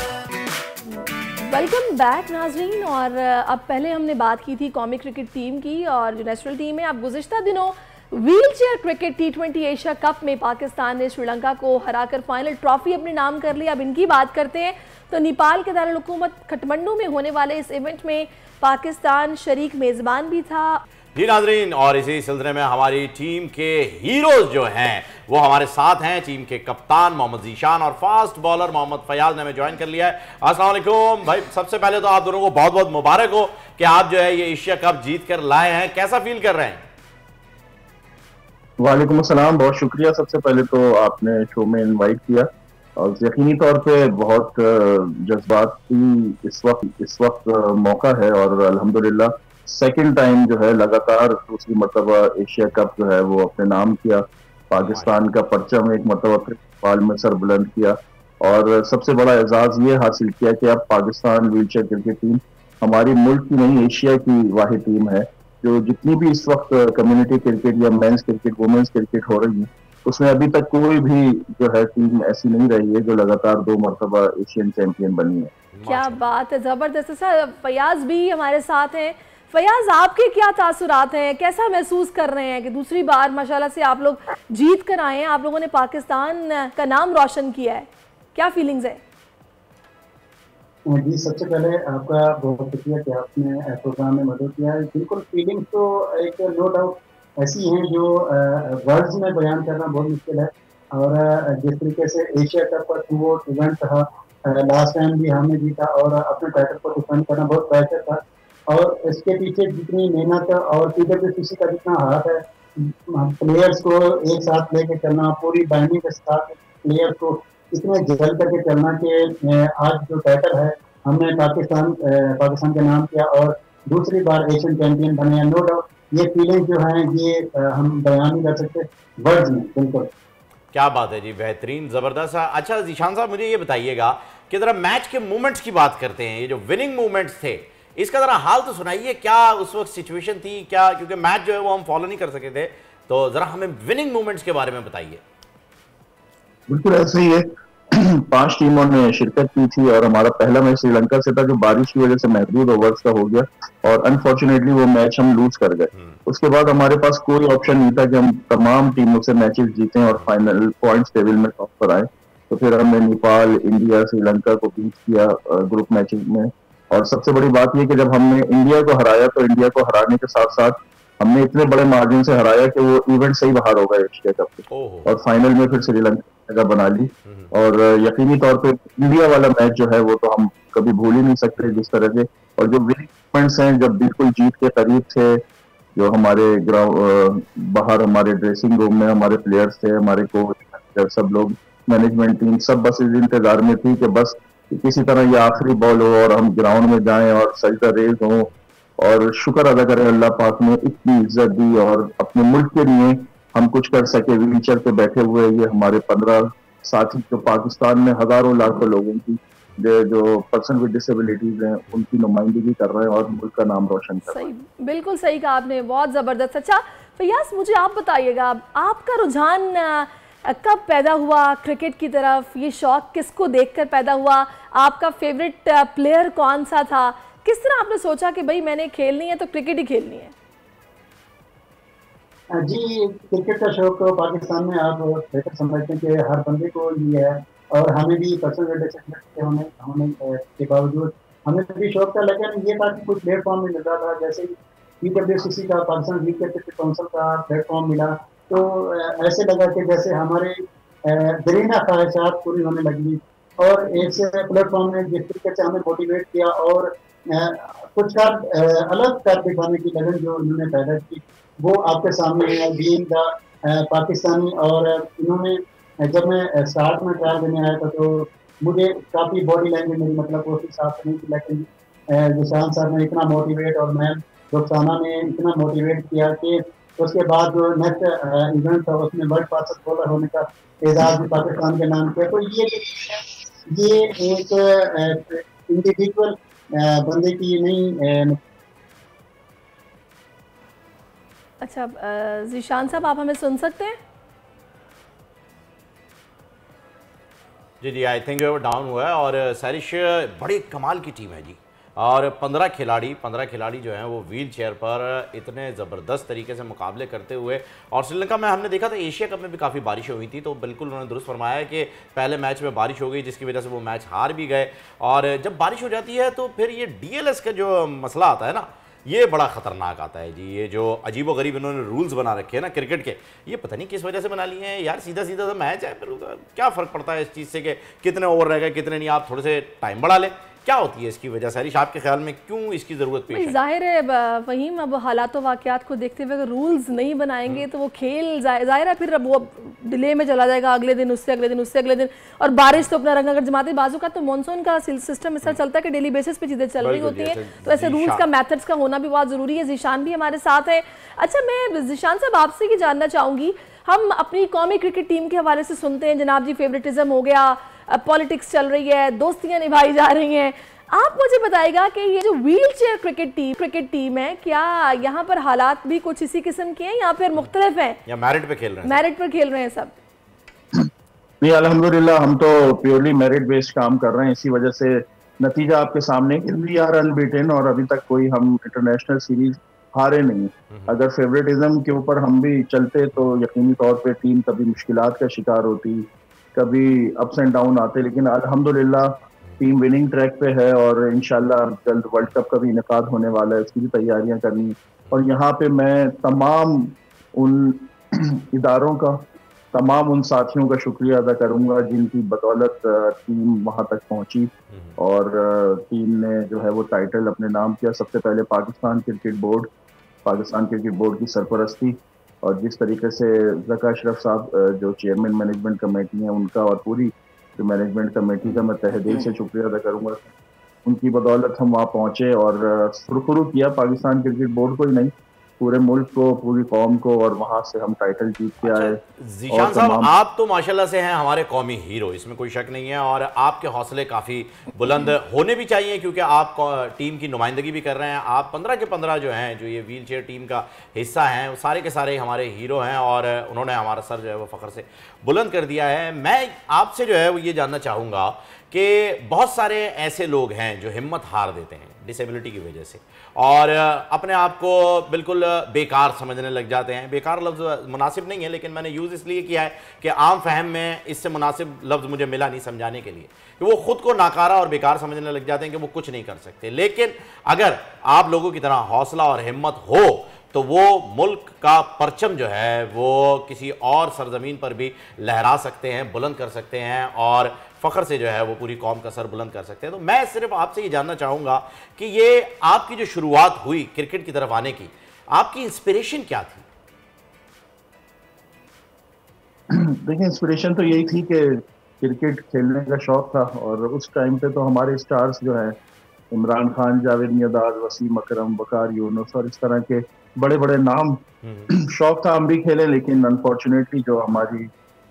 वेलकम बैक नाजरीन। और अब पहले हमने बात की थी कौमी क्रिकेट टीम की और जो नेशनल टीम है, अब गुज़िश्ता दिनों wheelchair cricket T20 Asia cup में पाकिस्तान ने श्रीलंका को हराकर फाइनल ट्रॉफी अपने नाम कर ली। अब इनकी बात करते हैं तो नेपाल के दारुल हुकूमत काठमांडू में होने वाले इस इवेंट में पाकिस्तान शरीक मेज़बान भी था। जी नाजरीन, और इसी सिलसिले में हमारी टीम के हीरोज जो हैं वो हमारे साथ हैं। टीम के कप्तान मोहम्मद ज़ीशान और फास्ट बॉलर मोहम्मद फयाज ने हमें ज्वाइन कर लिया है। अस्सलाम वालेकुम भाई, सबसे पहले तो आप दोनों को बहुत बहुत मुबारक हो कि आप जो है ये एशिया कप जीत कर लाए हैं। कैसा फील कर रहे हैं? वालेकुम अस्सलाम, बहुत शुक्रिया। सबसे पहले तो आपने शो में इनवाइट किया और यकीनी तौर पे बहुत जज्बाती इस वक्त मौका है और अल्हम्दुलिल्लाह सेकंड टाइम जो है लगातार दूसरी मरतबा एशिया कप जो है वो अपने नाम किया। पाकिस्तान का परचम एक मरतबा फिर बाल में सर बुलंद किया और सबसे बड़ा एजाज ये हासिल किया कि अब पाकिस्तान व्हीलचेयर क्रिकेट टीम हमारी मुल्क की नहीं एशिया की वाहिद टीम है जो जितनी भी इस वक्त कम्युनिटी क्रिकेट या मेंस क्रिकेट वुमेन्स क्रिकेट हो रही है उसमें अभी तक कोई भी जो है टीम ऐसी नहीं रही है जो लगातार 2 मरतबा एशियन चैंपियन बनी है। क्या बात है, जबरदस्त। सर फयाज भी हमारे साथ हैं। फयाज, आपके क्या तासुरात हैं, कैसा महसूस कर रहे हैं कि दूसरी बार माशाल्लाह से आप लोग जीत कर आए हैं, आप लोगों ने पाकिस्तान का नाम रोशन किया है, क्या फीलिंग्स है? जी, सबसे पहले आपका बहुत शुक्रिया कि आपने प्रोग्राम में मदद किया है। बिल्कुल फीलिंग्स तो एक नो डाउट ऐसी हैं जो वर्ड्स में बयान करना बहुत मुश्किल है और जिस तरीके से एशिया कप का टू इवेंट था, लास्ट टाइम भी हमने जीता और अपने टाइटल को डिफेंड करना बहुत प्रेशर था और इसके पीछे जितनी मेहनत और पीडब्ल्यूसीसी का जितना हाथ है, प्लेयर्स को एक साथ लेके चलना, पूरी बाइंडिंग के साथ प्लेयर्स को इतने जल करके चलना कि आज जो टाइटल है हमने पाकिस्तान का नाम किया और दूसरी बार एशियन चैंपियन बने हैं। नो डाउट ये फीलिंग जो है ये हम बयान नहीं कर सकते वर्ड्स में। बिल्कुल क्या बात है जी, बेहतरीन, ज़बरदस्त। अच्छा ज़ीशान साहब, मुझे ये बताइएगा कि ज़रा मैच के मूवमेंट्स की बात करते हैं, ये जो विनिंग मूवमेंट्स थे इसका ज़रा हाल तो सुनाइए, क्या उस वक्त सिचुएशन थी क्या, क्योंकि मैच जो है वो हम फॉलो नहीं कर सके थे, तो ज़रा हमें विनिंग मूवमेंट्स के बारे में बताइए। बिल्कुल ऐसे ही है, 5 टीमों ने शिरकत की थी और हमारा पहला मैच श्रीलंका से था जो बारिश की वजह से महदूद ओवर्स का हो गया और अनफॉर्चुनेटली वो मैच हम लूज कर गए। उसके बाद हमारे पास कोई ऑप्शन नहीं था कि हम तमाम टीमों से मैचेस जीतें और फाइनल पॉइंट्स टेबल में टॉप पर आए। तो फिर हमने नेपाल, इंडिया, श्रीलंका को बीट किया ग्रुप मैचेस में और सबसे बड़ी बात यह कि जब हमने इंडिया को हराया तो इंडिया को हराने के साथ साथ हमने इतने बड़े मार्जिन से हराया कि वो इवेंट से ही बाहर हो गए एशिया कप से और फाइनल में फिर श्रीलंका जगह बना ली और यकीनी तौर पे इंडिया वाला मैच जो है वो तो हम कभी भूल ही नहीं सकते जिस तरह के। और जो विनिंग मोमेंट्स हैं जब बिल्कुल जीत के करीब थे, जो हमारे बाहर हमारे ड्रेसिंग रूम में हमारे प्लेयर्स थे, हमारे कोच, सब लोग, मैनेजमेंट टीम सब बस इस इंतजार में थी कि बस किसी तरह ये आखिरी बॉल हो और हम ग्राउंड में जाएं और सजदा रेज हो और शुक्र अदा करें अल्लाह पाक ने इतनी इज्जत दी और अपने मुल्क के लिए हम कुछ कर सके। व्हीलचेयर पे बैठे हुए ये हमारे 15 साथी जो पाकिस्तान में हजारों लाखों लोगों की जो पर्सन विद डिसेबिलिटीज हैं उनकी नुमाइंदगी कर रहे हैं और मुल्क का नाम रोशन कर रहे हैं। सही, बिल्कुल सही कहा आपने, बहुत ज़बरदस्त। अच्छा फयाज, मुझे आप बताइएगा आपका रुझान कब पैदा हुआ क्रिकेट की तरफ, ये शौक किसको देखकर पैदा हुआ, आपका फेवरेट प्लेयर कौन सा था, किस तरह आपने सोचा कि भाई मैंने खेलनी है तो क्रिकेट ही खेलनी है? जी, क्रिकेट का शौक पाकिस्तान में आप बेहतर समझते हैं कि हर बंदे को ये है और हमें भी पर्सनल होने के बावजूद हमें भी शौक था, लेकिन ये था कि कुछ प्लेटफॉर्म मिल रहा था, जैसे पीडब्ल्यूसीसी का पाकिस्तान क्रिकेट काउंसिल का प्लेटफॉर्म मिला तो ऐसे लगा कि जैसे हमारे दरीना ख्वाहिशात पूरी होने लगी और ऐसे प्लेटफॉर्म ने जिस तरीके से हमें मोटिवेट किया और कुछ अलग कर दिखाने की लगन जो उन्होंने पैदा की वो आपके सामने है बीइंग द पाकिस्तानी। और इन्होंने जब मैं स्टार्ट में ट्रायल देने आया था तो मुझे काफ़ी बॉडी लैंग्वेज मेरी मतलब कोशिश साफ नहीं थी, लेकिन ज़ीशान साहब ने इतना मोटिवेट और मैम रुखसाना ने इतना मोटिवेट किया कि उसके बाद जो नेक्स्ट इवेंट था उसमें वर्ल्ड फास्टेस्ट बॉलर होने का एजाज भी पाकिस्तान के नाम किया। तो ये एक इंडिविजुअल बंदे की नहीं। अच्छा ज़ीशान साहब, आप हमें सुन सकते हैं? जी जी, आई थिंक वो डाउन हुआ है और सैरिश बड़ी कमाल की टीम है जी और 15 खिलाड़ी जो हैं वो व्हील चेयर पर इतने ज़बरदस्त तरीके से मुकाबले करते हुए। और श्रीलंका में हमने देखा था एशिया कप में भी काफ़ी बारिशें हुई थी, तो बिल्कुल उन्होंने दुरुस्त फरमाया है कि पहले मैच में बारिश हो गई जिसकी वजह से वो मैच हार भी गए। और जब बारिश हो जाती है तो फिर ये DLS का जो मसला आता है ना, ये बड़ा खतरनाक आता है जी। ये जो अजीबोगरीब इन्होंने रूल्स बना रखे हैं ना क्रिकेट के, ये पता नहीं किस वजह से बना लिए हैं यार। सीधा सीधा सा मैच है, फिर क्या फ़र्क पड़ता है इस चीज़ से कि कितने ओवर रह गए कितने नहीं, आप थोड़े से टाइम बढ़ा लें। क्या होती है इसकी वजह से हरीश, आपके ख्याल में क्यों इसकी ज़रूरत पेश है? जाहिर है फ़हीम, अब हालात वाक़यात को देखते हुए अगर रूल्स नहीं बनाएंगे तो वो खेल जाहिर है फिर वो डिले में चला जाएगा, अगले दिन उससे अगले दिन उससे अगले दिन। और बारिश तो अपना रंग अगर जमाते बाजू का, तो मानसून का सिस्टम इस तरह चलता है कि डेली बेसिस पे चीज़ें चल रही होती हैं, तो ऐसे रूल्स का मेथड्स का होना भी बहुत ज़रूरी है। ज़ीशान भी हमारे साथ है। अच्छा, मैं ज़ीशान साहब आपसे ये जानना चाहूँगी, हम अपनी कौमी क्रिकेट टीम के हवाले से सुनते हैं जनाब जी फेवरेटिज्म हो गया, पॉलिटिक्स चल रही है, दोस्तियाँ निभाई जा रही हैं। आप मुझे बताइएगा कि ये जो व्हील चेयर क्रिकेट टीम है, क्या यहाँ पर हालात भी कुछ इसी किस्म के हैं या फिर मुख्तलिफ हैं, या मेरिट पे खेल रहे हैं? मेरिट पर खेल रहे हैं सब? नहीं, अल्हम्दुलिल्लाह हम तो प्योरली मेरिट बेस्ड काम कर रहे हैं। इसी वजह से नतीजा आपके सामने कि वी आर अनबीटन और अभी तक कोई हम इंटरनेशनल सीरीज हारे नहीं। अगर फेवरेटिज्म के ऊपर हम भी चलते तो यकीनी तौर पे टीम कभी मुश्किलात का शिकार होती, कभी अप्स एंड डाउन आते, लेकिन अल्हम्दुलिल्लाह टीम विनिंग ट्रैक पे है और इंशाल्लाह जल्द वर्ल्ड कप का भी इनेकाद होने वाला है, उसकी भी तैयारियां करनी। और यहाँ पे मैं तमाम उन इदारों का, तमाम उन साथियों का शुक्रिया अदा करूंगा जिनकी बदौलत टीम वहां तक पहुंची और टीम ने जो है वो टाइटल अपने नाम किया। सबसे पहले पाकिस्तान क्रिकेट बोर्ड की सरपरस्ती और जिस तरीके से ज़का अशरफ साहब जो चेयरमैन मैनेजमेंट कमेटी है उनका और पूरी जो मैनेजमेंट कमेटी का मैं तहे दिल से शुक्रिया अदा करूंगा। उनकी बदौलत हम वहाँ पहुंचे और सुरखुरु किया पाकिस्तान क्रिकेट बोर्ड को ही नहीं, पूरे मुल्क को, पूरी कौम को, और वहां से हम टाइटल जीत के आए। ज़ीशान साहब, आप तो माशाल्लाह से हैं हमारे कौमी हीरो, इसमें कोई शक नहीं है, और आपके हौसले काफ़ी बुलंद होने भी चाहिए क्योंकि आप टीम की नुमाइंदगी भी कर रहे हैं। आप 15 के 15 जो हैं, जो ये व्हील चेयर टीम का हिस्सा हैं, वो सारे के सारे हमारे हीरो हैं और उन्होंने हमारा सर जो है वो फ़ख्र से बुलंद कर दिया है। मैं आपसे जो है वो ये जानना चाहूँगा कि बहुत सारे ऐसे लोग हैं जो हिम्मत हार देते हैं डिसेबिलिटी की वजह से और अपने आप को बिल्कुल बेकार समझने लग जाते हैं। बेकार लफ्ज़ मुनासिब नहीं है, लेकिन मैंने यूज़ इसलिए किया है कि आम फहम में इससे मुनासिब लफ्ज़ मुझे मिला नहीं समझाने के लिए, कि वो ख़ुद को नाकारा और बेकार समझने लग जाते हैं कि वो कुछ नहीं कर सकते। लेकिन अगर आप लोगों की तरह हौसला और हिम्मत हो तो वो मुल्क का परचम जो है वो किसी और सरजमीन पर भी लहरा सकते हैं, बुलंद कर सकते हैं और फ़ख्र से जो है वो पूरी कौम का सर बुलंद कर सकते हैं। तो मैं सिर्फ आपसे ये जानना चाहूँगा कि ये आपकी जो शुरुआत हुई क्रिकेट की तरफ आने की, आपकी इंस्पिरेशन क्या थी? देखिए, इंस्पिरेशन तो यही थी कि क्रिकेट खेलने का शौक था और उस टाइम पे तो हमारे स्टार्स जो हैं इमरान खान, जावेद मियांदाद, वसीम अकरम, वकार यूनुस और इस तरह के बड़े बड़े नाम, शौक था हम भी खेलें, लेकिन अनफॉर्चुनेटली जो हमारी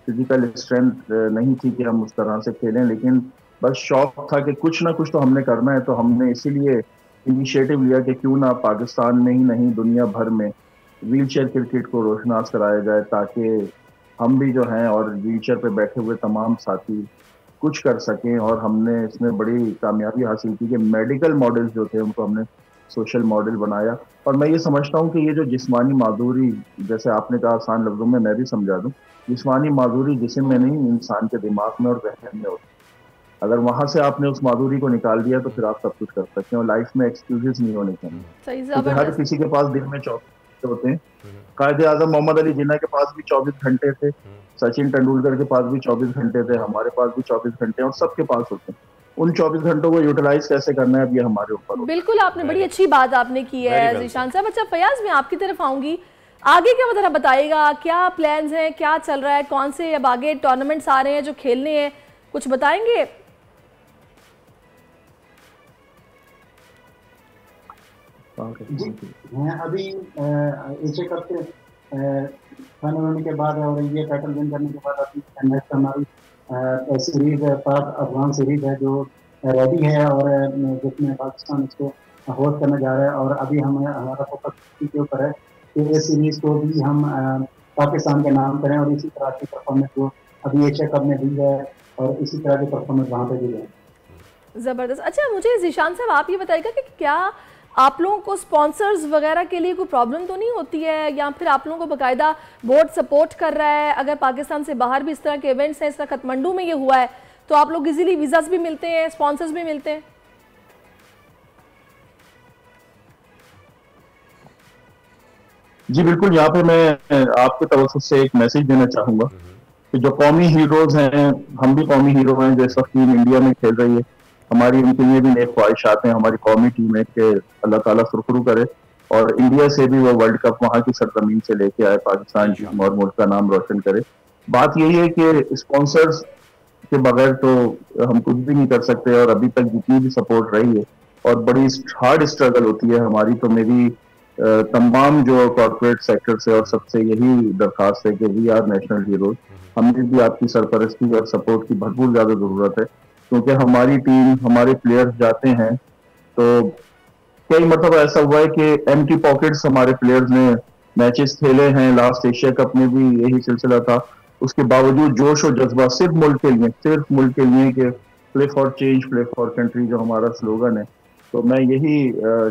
फिजिकल स्ट्रेंथ नहीं थी कि हम उस तरह से खेलें, लेकिन बस शौक था कि कुछ ना कुछ तो हमने करना है। तो हमने इसीलिए इनिशिएटिव लिया कि क्यों ना पाकिस्तान में ही नहीं दुनिया भर में व्हील चेयर क्रिकेट को रोशनास कराया जाए, ताकि हम भी जो हैं और व्हील चेयर पर बैठे हुए तमाम साथी कुछ कर सकें। और हमने इसमें बड़ी कामयाबी हासिल की कि मेडिकल मॉडल्स जो थे उनको हमने सोशल मॉडल बनाया। और मैं ये समझता हूँ कि ये जो जिस्मानी माजूरी, जैसे आपने कहा आसान लफ्जों में मैं भी समझा दूँ, जिस्मानी माजूरी जिस्म में नहीं इंसान के दिमाग में और जहन में होती है। अगर वहां से आपने उस माजूरी को निकाल दिया तो फिर आप सब कुछ कर सकते हैं और लाइफ में एक्सक्यूजेस नहीं होने चाहिए, क्योंकि हर किसी के पास दिन में 24 होते हैं। कायदे आजम मोहम्मद अली जिन्ना के पास भी 24 घंटे थे, सचिन तेंदुलकर के पास भी 24 घंटे थे, हमारे पास भी 24 घंटे और सबके पास होते हैं। उन 24 घंटों को यूटिलाइज कैसे करना है अब ये हमारे ऊपर। बिल्कुल, आपने बड़ी अच्छी बात आपने की है ज़ीशान साहब। अच्छा फयाज, मैं आपकी तरफ आऊंगी, आगे क्या मतलब बताइएगा, क्या प्लान्स हैं, क्या चल रहा है, कौन से अब आगे टूर्नामेंट्स आ रहे हैं जो खेलने हैं, कुछ बताएंगे? मैं अभी एशिया कप से फाइनल होने के बाद और ये टाइटल विन करने के बाद अभी नेक्स्ट हमारी सीरीज पाक अफगान सीरीज है जो रेडी है और जिसमें पाकिस्तान इसको होस्ट करने जा रहा है। और अभी हमारा फोकस के ऊपर है कि इस सीरीज को भी हम पाकिस्तान के नाम करें और इसी तरह की परफॉर्मेंस जो अभी एशिया कप में दी है और इसी तरह की परफॉर्मेंस वहाँ पे दी है। ज़बरदस्त। अच्छा, मुझे ज़ीशान साहब आप ये बताइएगा कि क्या आप लोगों को स्पॉन्सर्स वगैरह के लिए कोई प्रॉब्लम तो नहीं होती है, या फिर आप लोगों को बाकायदा बोर्ड सपोर्ट कर रहा है? अगर पाकिस्तान से बाहर भी इस तरह के इवेंट्स हैं, इस तरह काठमांडू में ये हुआ है, तो आप लोग इजीली वीज़ास भी मिलते हैं, स्पॉन्सर्स भी मिलते हैं? जी बिल्कुल, यहाँ पे मैं आपके तवज्जुह से एक मैसेज देना चाहूंगा कि जो कौमी हीरोज हैं, हम भी कौमी हीरो हैं जो इस वक्त टीम इंडिया में खेल रही है, हमारी उनके लिए भी नेक ख्वाहिशात हैं हमारी कौमी टीम है कि अल्लाह ताला सुरखरू करे और इंडिया से भी वो वर्ल्ड कप वहाँ की सरजमीन से लेके आए, पाकिस्तान टीम और मुल्क का नाम रोशन करे। बात यही है कि स्पॉन्सर्स के बगैर तो हम कुछ भी नहीं कर सकते और अभी तक जितनी भी सपोर्ट रही है और बड़ी हार्ड स्ट्रगल होती है हमारी, तो मेरी तमाम जो कॉर्पोरेट सेक्टर से और सबसे यही दरखास्त है कि वी आर नेशनल हीरोज, हमें भी आपकी सरपरस्ती और सपोर्ट की भरपूर ज्यादा जरूरत है क्योंकि हमारी टीम, हमारे प्लेयर्स जाते हैं तो कई मतलब ऐसा हुआ है कि एम्प्टी पॉकेट्स हमारे प्लेयर्स ने मैचेस खेले हैं, लास्ट एशिया कप में भी यही सिलसिला था, उसके बावजूद जोश और जज्बा सिर्फ मुल्क के लिए कि play for change, play for country जो हमारा स्लोगन है। तो मैं यही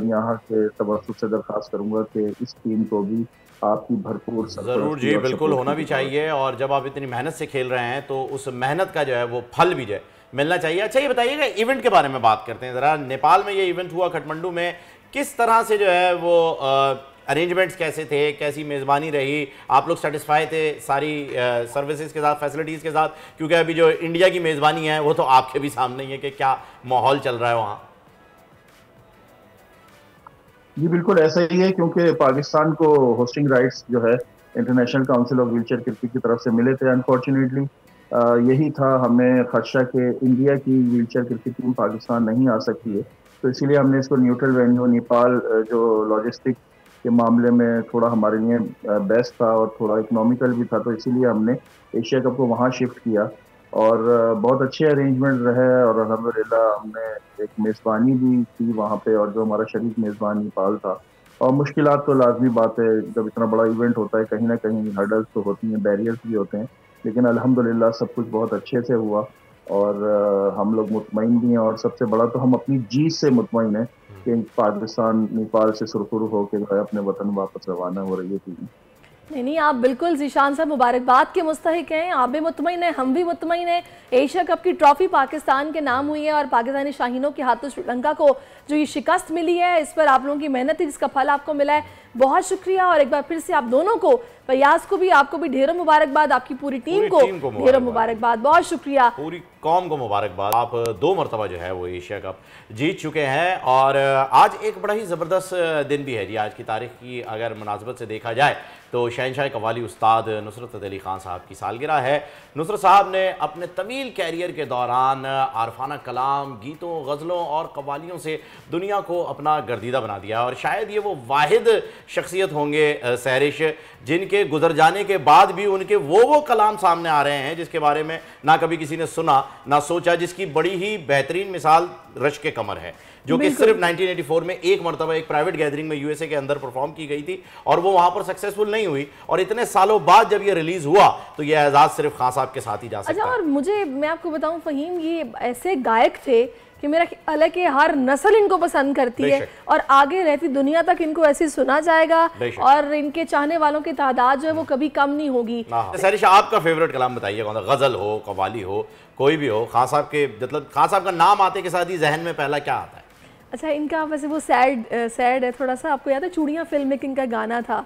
यहाँ के तवज्जुह से दरखास्त करूंगा कि इस टीम को भी आपकी भरपूर जरूर जी बिल्कुल होना भी चाहिए और जब आप इतनी मेहनत से खेल रहे हैं तो उस मेहनत का जो है वो फल भी जो है मिलना चाहिए। अच्छा ये बताइएगा, इवेंट के बारे में बात करते हैं ज़रा। नेपाल में ये इवेंट हुआ काठमांडू में, किस तरह से जो है वो अरेंजमेंट्स कैसे थे, कैसी मेज़बानी रही, आप लोग सेटिस्फाई थे सारी सर्विसेज के साथ, फैसिलिटीज़ के साथ? क्योंकि अभी जो इंडिया की मेज़बानी है वो तो आपके भी सामने ही है कि क्या माहौल चल रहा है वहाँ। जी बिल्कुल ऐसा ही है क्योंकि पाकिस्तान को होस्टिंग राइट्स जो है international council of wheelchair cricket की तरफ से मिले थे। अनफॉर्चुनेटली यही था हमें खदशा कि इंडिया की व्हीलचेयर क्रिकेट टीम पाकिस्तान नहीं आ सकती है, तो इसीलिए हमने इसको न्यूट्रल वेन्यू, नेपाल जो लॉजिस्टिक के मामले में थोड़ा हमारे लिए बेस्ट था और थोड़ा इकोनॉमिकल भी था, तो इसीलिए हमने एशिया कप को वहाँ शिफ्ट किया और बहुत अच्छे अरेंजमेंट रहे और अल्हम्दुलिल्लाह हमने एक मेज़बानी भी की वहाँ पे और जो हमारा शरीक मेज़बान नेपाल था। और मुश्किलात तो लाजमी बात है, जब इतना बड़ा इवेंट होता है कहीं ना कहीं हर्डल्स तो होती हैं, बैरियर्स भी होते हैं, लेकिन अल्हम्दुलिल्लाह सब कुछ बहुत अच्छे से हुआ और हम लोग मुतमईन भी हैं और सबसे बड़ा तो हम अपनी जीत से मुतमईन हैं कि पाकिस्तान नेपाल से सुरखरू होकर अपने वतन वापस रवाना हो रही है टीम। नहीं, आप बिल्कुल ज़ीशान साहब मुबारकबाद के मुस्तहिक हैं, आप भी मुतमईन हैं, हम भी मुतमईन हैं। एशिया कप की ट्रॉफी पाकिस्तान के नाम हुई है और पाकिस्तानी शाहीनों के हाथों श्रीलंका को जो ये शिकस्त मिली है, इस पर आप लोगों की मेहनत है जिसका फल आपको मिला है, बहुत शुक्रिया। और एक बार फिर से आप दोनों को, फयाज को भी, आपको भी ढेरों मुबारकबाद, आपकी पूरी टीम को ढेरों मुबारकबाद, बहुत शुक्रिया, पूरी कौम को मुबारकबाद। आप 2 मरतबा जो है वो एशिया कप जीत चुके हैं और आज एक बड़ा ही ज़बरदस्त दिन भी है जी। आज की तारीख की अगर मुनासबत से देखा जाए तो शहनशाह कव्वाली उस्ताद नुसरत अली खान साहब की सालगिरह है। नुसरत साहब ने अपने तवील कैरियर के दौरान आरफाना कलाम, गीतों, गज़लों और कव्वालियों से दुनिया को अपना गर्दीदा बना दिया और शायद ये वो वाहिद शख्सियत होंगे सहरिश जिनके गुजर जाने के बाद भी उनके वो कलाम सामने आ रहे हैं जिसके बारे में ना कभी किसी ने सुना ना सोचा, जिसकी बड़ी ही बेहतरीन मिसाल रश्क कमर है जो कि सिर्फ 1984 में एक मरतबा एक प्राइवेट गैदरिंग में यूएसए के अंदर परफॉर्म की गई थी और वो वहां पर सक्सेसफुल नहीं हुई और इतने सालों बाद जब ये रिलीज हुआ तो ये एजाज सिर्फ खान साहब के साथ ही जा सकता है। और मैं आपको बताऊं फ़हीम, ये ऐसे गायक थे कि मेरा ख्याल है कि हर नस्ल इनको पसंद करती है और आगे रहती दुनिया तक इनको ऐसे सुना जाएगा और इनके चाहने वालों की तादाद जो है वो कभी कम नहीं होगी। सहरिश, आपका फेवरेट कलाम बताइए, कौन सा? गजल हो, कव्वाली हो, कोई भी हो, खान साहब के, मतलब खान साहब का नाम आते के साथ ही जहन में पहला क्या आता है? अच्छा, इनका वैसे वो सैड है थोड़ा सा। आपको याद है चूड़ियां फिल्म में इनका गाना था,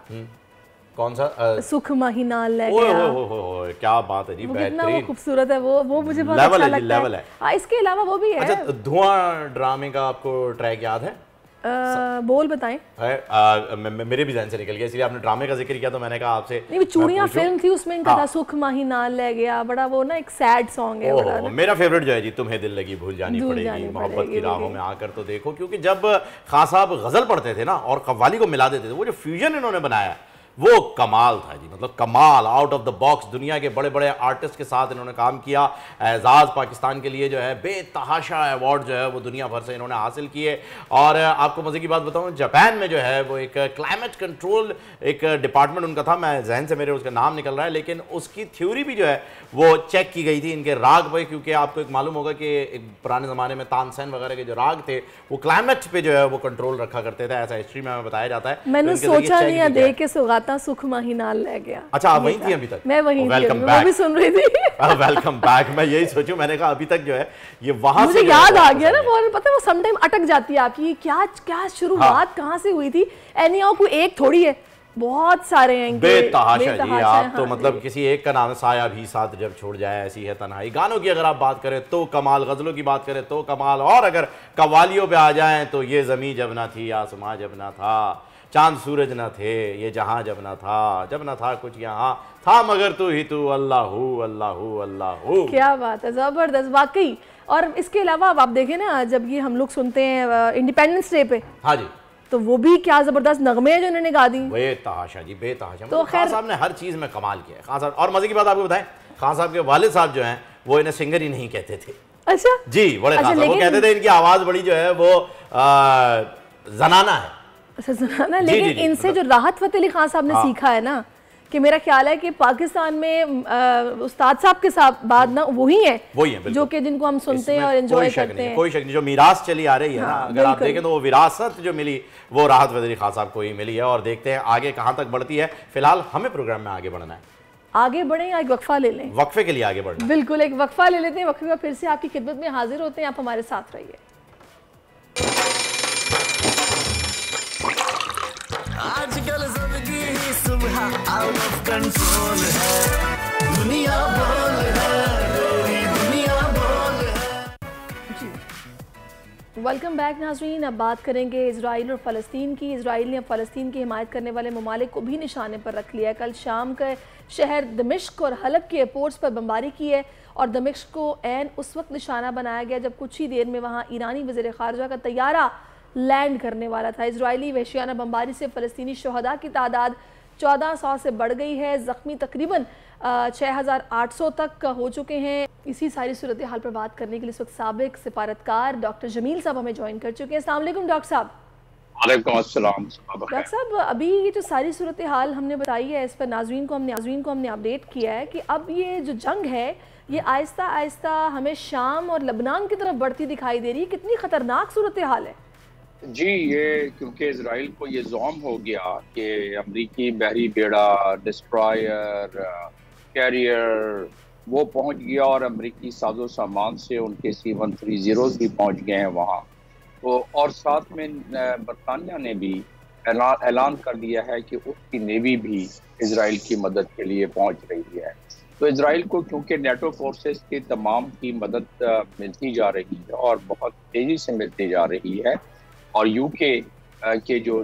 कौन सा? सुख महीना ले गया। क्या बात है जी, बेहतरीन, खूबसूरत है वो मुझे बहुत अच्छा लगता है। इसके अलावा वो भी है। अच्छा, धुआं ड्रामे का आपको ट्रैक याद है? बोल बताएं। मेरे भी ध्यान से निकल गया, इसलिए आपने ड्रामे का जिक्र किया तो मैंने कहा आपसे। नहीं, चूड़ियां फिल्म थी, उसमें इनका था सुख महीना ले गया, बड़ा वो ना एक सैड सॉन्ग है। मेरा फेवरेट जो है जी, तुम्हें दिल लगी भूल जानी पड़ेगी, मोहब्बत की राहों में आकर तो देखो, क्योंकि जब खान साहब गजल पढ़ते थे ना और कव्वाली को मिला देते थे, वो जो फ्यूजन इन्होंने बनाया वो कमाल था जी, मतलब कमाल, आउट ऑफ द बॉक्स। दुनिया के बड़े बड़े आर्टिस्ट के साथ इन्होंने काम किया। एजाज़ पाकिस्तान के लिए जो है बेतहाशा अवार्ड जो है वो दुनिया भर से इन्होंने हासिल किए। और आपको मज़े की बात बताऊं, जापान में जो है वो एक क्लाइमेट कंट्रोल एक डिपार्टमेंट उनका था, मैं जहन से मेरे उसका नाम निकल रहा है, लेकिन उसकी थ्योरी भी जो है वो चेक की गई थी इनके राग पे, क्योंकि आपको एक मालूम होगा कि एक पुराने ज़माने में तानसेन वगैरह के जो राग थे वो क्लाइमेट पे जो है वो कंट्रोल रखा करते थे, ऐसा हिस्ट्री में बताया जाता है। मैंने सोचा नहीं देख के सुगाता सुख महीना ले गया। अच्छा, आप वहीं थी अभी तक? मैं वहीं थी, मैं भी सुन रही थी। Welcome back. मैं यही सोचूं, मैंने कहा अभी तक जो है ये वहां मुझे याद आ गया ना, वो पता है वो समटाइम अटक जाती है आपकी, क्या शुरुआत कहाँ से हुई थी। एनीहाउ कोई एक थोड़ी है, बहुत सारे हैं बेतहाशा जी। आप तो मतलब किसी एक का नाम है, साया भी साथ जब छोड़ जाए ऐसी है तन्हाई। गानों की अगर आप बात करें तो कमाल, गजलों की बात करें तो कमाल, और अगर कव्वालियों पे आ जाएं तो ये ज़मीं जब ना थी, आसमां जब ना था, चांद सूरज न थे, ये जहां जब न था कुछ यहाँ था मगर तू ही तू, अल्लाहू अल्लाहू अल्लाहू। क्या बात है, जबरदस्त वाकई। और इसके अलावा अब आप देखें ना, जब ये हम लोग सुनते हैं इंडिपेंडेंस डे पे, हाँ जी, तो वो भी क्या जबरदस्त नगमे हैं जो इन्होंने गा दी। बेतहाशा जी, बेतहाशा। तो खान साहब ने हर चीज में कमाल किया है। खान साहब, और मजे की बात आपको बताएं, खान साहब के वालिद साहब जो हैं वो इन्हें सिंगर ही नहीं कहते थे। अच्छा जी, बड़े खान साहब वो कहते थे इनकी आवाज बड़ी जो है वो जनाना है। अच्छा जनाना, लेकिन इनसे जो राहत फतेह अली खान साहब ने सीखा है ना, कि मेरा ख्याल है कि पाकिस्तान में उस्ताद साहब के साथ बाद ना वही है जो कि जिनको हम सुनते हैं और एंजॉय करते हैं। कोई शक नहीं, जो मीरास चली आ रही है ना, अगर आप देखें तो वो विरासत जो मिली वो राहत फतेह अली खान साहब को ही मिली है। और देखते हैं आगे कहाँ तक बढ़ती है। फिलहाल हमें प्रोग्राम में आगे बढ़ना है, आगे बढ़े या एक वक्फा ले लें? वक्फे के लिए आगे बढ़ना। बिल्कुल, एक वक्फा ले लेते हैं, वक्फे में फिर से आपकी खिदमत में हाजिर होते हैं। आप हमारे साथ रहिए। आजकल जिंदगी सुबह आउट ऑफ कंट्रोल है, दुनिया बोल है, दुनिया बोल है। जी, वेलकम बैक नाज़रीन। अब बात करेंगे इजराइल और फ़लस्तीन की। इजराइल ने फ़लस्तीन की हिमायत करने वाले ममालिक को भी निशाने पर रख लिया है। कल शाम के शहर दमिश्क और हलब के एयरपोर्ट्स पर बमबारी की है और दमिश्क को ऐन उस वक्त निशाना बनाया गया जब कुछ ही देर में वहाँ ईरानी वज़ीर ख़ारजा का तैयारा लैंड करने वाला था। इजरायली वहशियाना बमबारी से फ़लस्तीनी शहदा की तादाद 1400 से बढ़ गई है। ज़ख्मी तकरीबन 6800 तक हो चुके हैं। इसी सारी सूरत हाल पर बात करने के लिए इस वक्त साबिक सिफारतकार डॉक्टर जमील साहब हमें ज्वाइन कर चुके हैं। अस्सलाम वालेकुम डॉक्टर साहब। वालेकुम अस्सलाम। डॉक्टर साहब, अभी ये जो सारी सूरत हाल हमने बताई है, इस पर नाज़रीन को हमने अपडेट किया है कि अब ये जो जंग है ये आहिस्ता आहिस्ता हमें शाम और लबनान की तरफ बढ़ती दिखाई दे रही है। कितनी ख़तरनाक सूरत हाल है? जी, ये क्योंकि इजराइल को ये ज़ौम हो गया कि अमरीकी बहरी बेड़ा, डिस्ट्रॉयर, कैरियर वो पहुंच गया और अमरीकी साजो सामान से उनके C-130 भी पहुंच गए हैं वहाँ। तो और साथ में बरतानिया ने भी ऐलान कर दिया है कि उसकी नेवी भी इजराइल की मदद के लिए पहुंच रही है। तो इजराइल को क्योंकि नेटो फोर्सेस की तमाम की मदद मिलती जा रही है और बहुत तेज़ी से मिलती जा रही है, और यूके के जो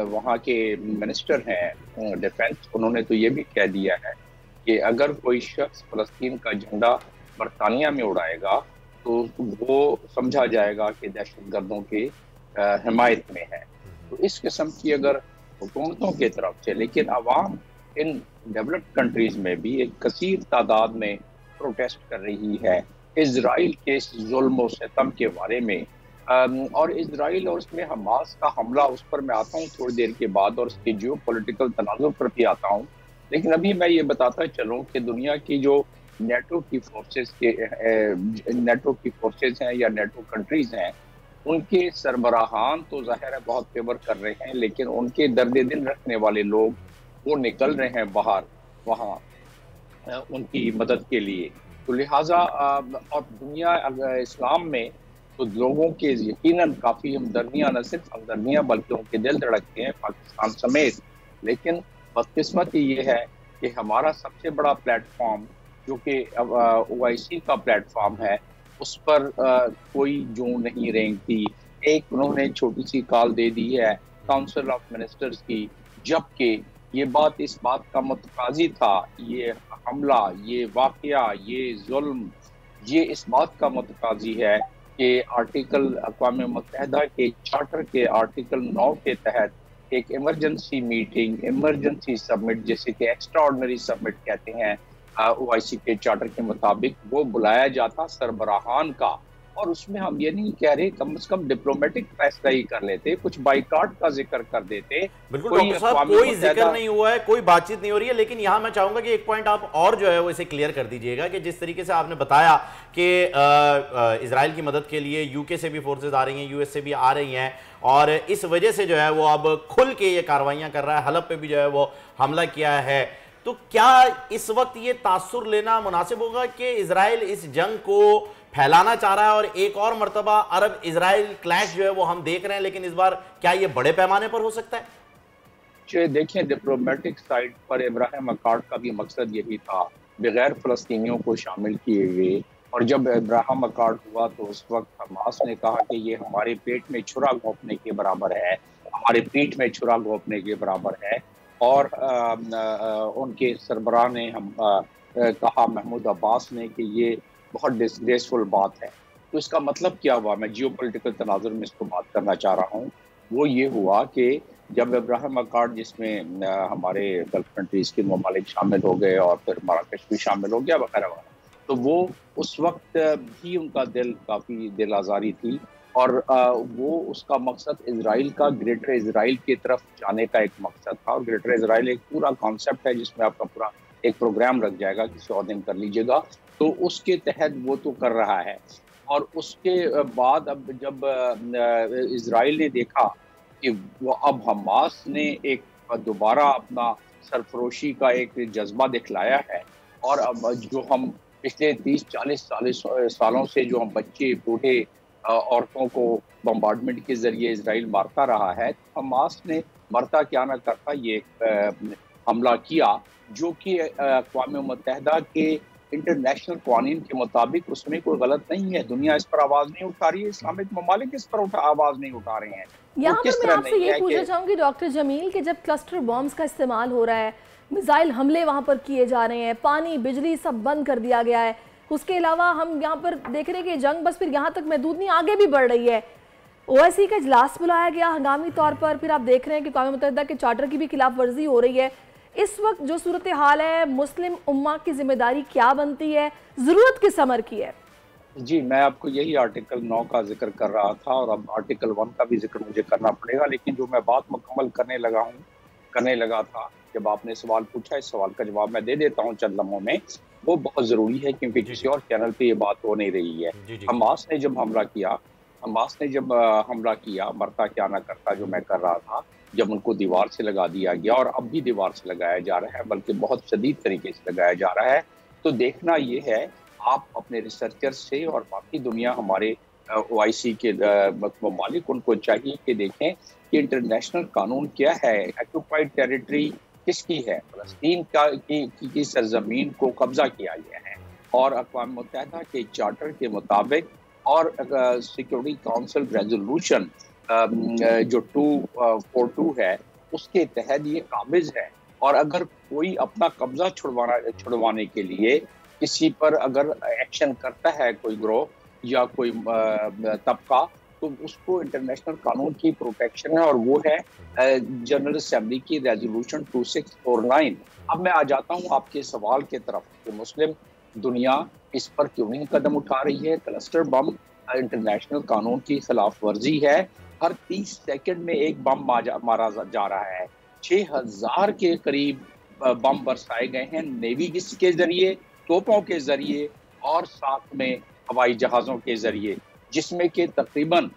वहाँ के मिनिस्टर हैं डिफेंस, उन्होंने तो ये भी कह दिया है कि अगर कोई शख्स फ़लस्तीन का झंडा बरतानिया में उड़ाएगा तो वो समझा जाएगा कि दहशतगर्दों के हिमायत में है। तो इस किस्म की अगर हुकूमतों की तरफ से, लेकिन अवाम इन डेवलप्ड कंट्रीज़ में भी एक कसीर तादाद में प्रोटेस्ट कर रही है इजराइल के इस जुल्म और सितम के बारे में। और इजराइल और उसमें हमास का हमला, उस पर मैं आता हूँ थोड़ी देर के बाद, और उसके जियो पॉलिटिकल तनाज़ुर पर भी आता हूँ। लेकिन अभी मैं ये बताता चलूँ कि दुनिया की जो नेटो की फोर्सेस हैं या नेटो कंट्रीज़ हैं, उनके सरबराहान तो ज़ाहिर है बहुत फेवर कर रहे हैं, लेकिन उनके दर्द दिल रखने वाले लोग वो निकल रहे हैं बाहर वहाँ उनकी मदद के लिए। तो लिहाजा और दुनिया इस्लाम में तो लोगों के यकीनन काफ़ी हमदर्दियाँ, न सिर्फ हमदर्दियाँ बल्कि उनके दिल धड़कते हैं पाकिस्तान समेत। लेकिन बदकिस्मती ये है कि हमारा सबसे बड़ा प्लेटफॉर्म जो कि OIC का प्लेटफॉर्म है, उस पर कोई जू नहीं रेंगती। एक उन्होंने छोटी सी कॉल दे दी है काउंसिल ऑफ मिनिस्टर्स की, जबकि ये बात इस बात का मुतकाजी था, ये हमला, ये वाक़या, ये जुल्म, ये इस बात का मुतकाजी है कि आर्टिकल अक़वाम मुत्तहिदा के चार्टर के आर्टिकल 9 के तहत एक इमरजेंसी मीटिंग, इमरजेंसी समिट, जैसे कि एक्स्ट्रा ऑर्डिनरी समिट कहते हैं OIC के चार्टर के मुताबिक, वो बुलाया जाता सरबराहान का। और उसमें हम ये नहीं कह रहे, कम से कम डिप्लोमेटिक फैसला ही कर लेते, कुछ बाइकाट का जिक्र कर देते। बिल्कुल डॉक्टर साहब, कोई जिक्र नहीं हुआ है, कोई बातचीत नहीं हो रही है। लेकिन यहाँ मैं चाहूंगा कि एक पॉइंट आप और जो है वो इसे क्लियर कर दीजिएगा कि जिस तरीके से आपने बताया कि इजराइल की मदद के लिए यूके से भी फोर्सेज आ रही हैं, US से भी आ रही हैं, और इस वजह से जो है वो अब खुल के ये कार्रवाइयाँ कर रहा है, हलब पे भी जो है वो हमला किया है। तो क्या इस वक्त ये तासुर लेना मुनासिब होगा कि इजराइल इस जंग को फैलाना चाह रहा है और एक और मर्तबा अरब इजराइल क्लैश जो है वो हम देख रहे हैं, लेकिन इस बार क्या ये बड़े पैमाने पर हो सकता है? कुछ देखें, डिप्लोमेटिक साइड पर इब्राहिम अकॉर्ड का भी मकसद यही था, बगैर फ़लस्तीनियों को शामिल किए हुए। और जब इब्राहिम अकॉर्ड हुआ तो उस वक्त हमास ने कहा कि ये हमारे पेट में छुरा घोंपने के बराबर है, हमारे पीठ में छुरा घोंपने के बराबर है। और उनके सरबराह ने कहा, महमूद अब्बास ने, कि ये बहुत डिसग्रेसफुल बात है। तो इसका मतलब क्या हुआ? मैं जियो पोलिटिकल तनाजुर में इसको बात करना चाह रहा हूँ। वो ये हुआ कि जब इब्राहिम अकॉर्ड, जिसमें हमारे गल्फ कंट्रीज़ के ममालिक शामिल हो गए और फिर मराकश भी शामिल हो गया वगैरह वगैरह, तो वो उस वक्त भी उनका काफ़ी दिल आज़ारी थी। और वो उसका मकसद इजराइल का, ग्रेटर इजराइल की तरफ जाने का एक मकसद था। और ग्रेटर इजराइल एक पूरा कॉन्सेप्ट है जिसमें आपका पूरा एक प्रोग्राम रख जाएगा, किसी और दिन कर लीजिएगा। तो उसके तहत वो तो कर रहा है। और उसके बाद अब जब इजराइल ने देखा कि वो अब हमास ने एक दोबारा अपना सरफरोशी का एक जज्बा दिखलाया है, और अब जो हम पिछले 30-40 सालों से जो हम बच्चे, बूढ़े, औरतों को बम्बार्डमेंट के जरिए इजराइल मारता रहा है, तो हमास ने मरता क्या ना करता ये हमला किया, जो कि अक़वाम मुत्तहिदा के इंटरनेशनल कानून के मुताबिक उसमें कोई गलत नहीं है। दुनिया इस पर आवाज़ नहीं उठा रही है, इस्लामिक ममालिक इस पर आवाज़ नहीं उठा रहे हैं। यहाँ पर मैं आपसे ये पूछना चाहूँगी डॉक्टर जमील कि जब क्लस्टर बॉम्ब्स का इस्तेमाल हो रहा है, मिसाइल हमले वहाँ पर किए जा रहे हैं, पानी बिजली सब बंद कर दिया गया है, उसके अलावा हम यहाँ पर देख रहे हैं कि जंग बस फिर यहाँ तक महदूद नहीं, आगे भी बढ़ रही है। OIC का इजलास बुलाया गया हंगामी तौर पर, फिर आप देख रहे हैं कि अक़वाम मुत्तहिदा के चार्टर की भी खिलाफ वर्जी हो रही है। इस वक्त जो सूरत हाल है, मुस्लिम उम्मा की जिम्मेदारी क्या बनती है, ज़रूरत किस अमर की है? जी, मैं आपको यही आर्टिकल 9 का जिक्र कर रहा था, और अब आर्टिकल 1 का भी जिक्र मुझे करना पड़ेगा। लेकिन जो मैं बात मुकम्मल करने लगा था, जब आपने सवाल पूछा, इस सवाल का जवाब मैं दे देता हूँ चंद लम्हों में। वो बहुत ज़रूरी है क्योंकि किसी और चैनल पे ये बात हो नहीं रही है। हमास ने जब हमला किया, मरता क्या ना करता, जो मैं कर रहा था, जब उनको दीवार से लगा दिया गया, और अब भी दीवार से लगाया जा रहा है, बल्कि बहुत शदीद तरीके से लगाया जा रहा है। तो देखना ये है, आप अपने रिसर्चर से और बाकी दुनिया, हमारे OIC के ममालिक, उनको चाहिए कि देखें कि इंटरनेशनल कानून क्या है, ऑक्युपाइड टेरिटरी किसकी है, फ़लस्तीन की सरजमीन को कब्जा किया गया है। और अक़वाम मुत्तहिदा के चार्टर के मुताबिक और सिक्योरिटी काउंसिल रेजोल्यूशन जो 242 है, उसके तहत ये काबिज है। और अगर कोई अपना कब्जा छुड़वाने के लिए किसी पर अगर एक्शन करता है, कोई ग्रोह या कोई तबका, तो उसको इंटरनेशनल कानून की प्रोटेक्शन है, और वो है जनरल असेंबली की रेजोल्यूशन 2649। अब मैं आ जाता हूँ आपके सवाल के तरफ कि मुस्लिम दुनिया इस पर क्यों नहीं कदम उठा रही है। क्लस्टर बम इंटरनेशनल कानून की खिलाफ वर्जी है। हर 30 सेकंड में एक बम मारा जा रहा है। 6000 के करीब बम बरसाए गए हैं, नेवी के जरिए, तोपों के जरिए, और साथ में हवाई जहाज़ों के जरिए, जिसमें कि तकरीबन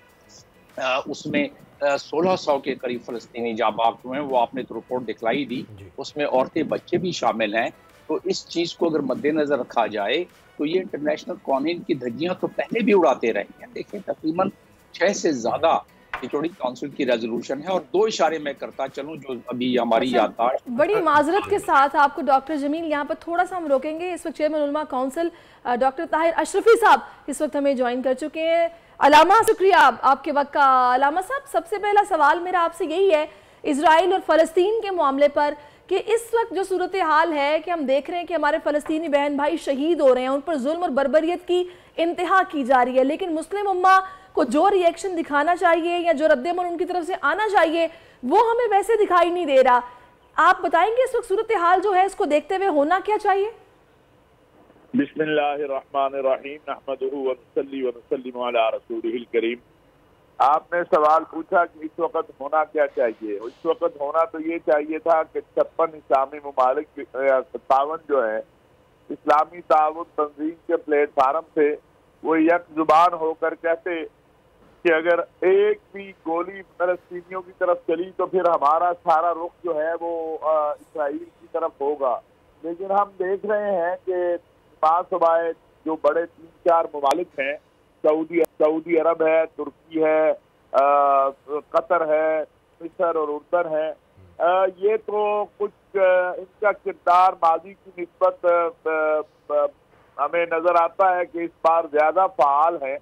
उसमें 1600 के करीब फ़लस्तीनी जाबाज हुए हैं। वो आपने तो रिपोर्ट दिखलाई दी, उसमें औरतें, बच्चे भी शामिल हैं। तो इस चीज़ को अगर मद्देनज़र रखा जाए तो ये इंटरनेशनल कानून की धज्जियाँ तो पहले भी उड़ाते रहे हैं। देखिए, तकरीबन 6 से ज़्यादा सिक्योरिटी काउंसिल की रेजोल्यूशन है। और 2 इशारे मैं करता चलूँ जो अभी हमारी याददाश्त। बड़ी माजरत के साथ आपको डॉक्टर जमील, यहाँ पर थोड़ा सा हम रोकेंगे। इस वक्त चेयरमैन उलमा काउंसिल डॉक्टर ताहिर अशरफी साहब इस वक्त हमें ज्वाइन कर चुके हैं। अलामा, शुक्रिया आपके वक्त का। अलामा साहब, सबसे पहला सवाल मेरा आपसे यही है इजराइल और फ़लस्तीन के मामले पर, कि इस वक्त जो सूरत हाल है कि हम देख रहे हैं कि हमारे फ़लस्तीनी बहन भाई शहीद हो रहे हैं, उन पर जुल्म और बर्बरियत की इंतहा की जा रही है, लेकिन मुस्लिम उम्मा को जो रिएक्शन दिखाना चाहिए या जो रद्द-ए-अमल उनकी तरफ से आना चाहिए, वो हमें वैसे दिखाई नहीं दे रहा। आप बताएंगे इस वक्त सूरत हाल जो है, इसको देखते हुए होना क्या चाहिए? बिस्मिल्लाहिर्रहमानिर्रहीम, नहमदुहु व नुसल्ली व नुसल्लिमु अला रसूलिहिल करीम। आपने सवाल पूछा कि इस वक्त होना क्या चाहिए। इस वक्त होना तो ये चाहिए था कि 56 इस्लामी ममालिक 57 जो है इस्लामी ताउन तंजीम के प्लेटफार्म से वो एक जुबान होकर कहते कि अगर एक भी गोली फलस्तीनियों की तरफ चली तो फिर हमारा सारा रुख जो है वो इसराइल की तरफ होगा। लेकिन हम देख रहे हैं कि पास जो बड़े 3-4 ममालिक हैं, सऊदी अरब है, तुर्की है, कतर है, मिस्र और उर्दन है, ये तो कुछ इनका किरदार माजी की निस्बत हमें नजर आता है कि इस बार ज्यादा फाल है।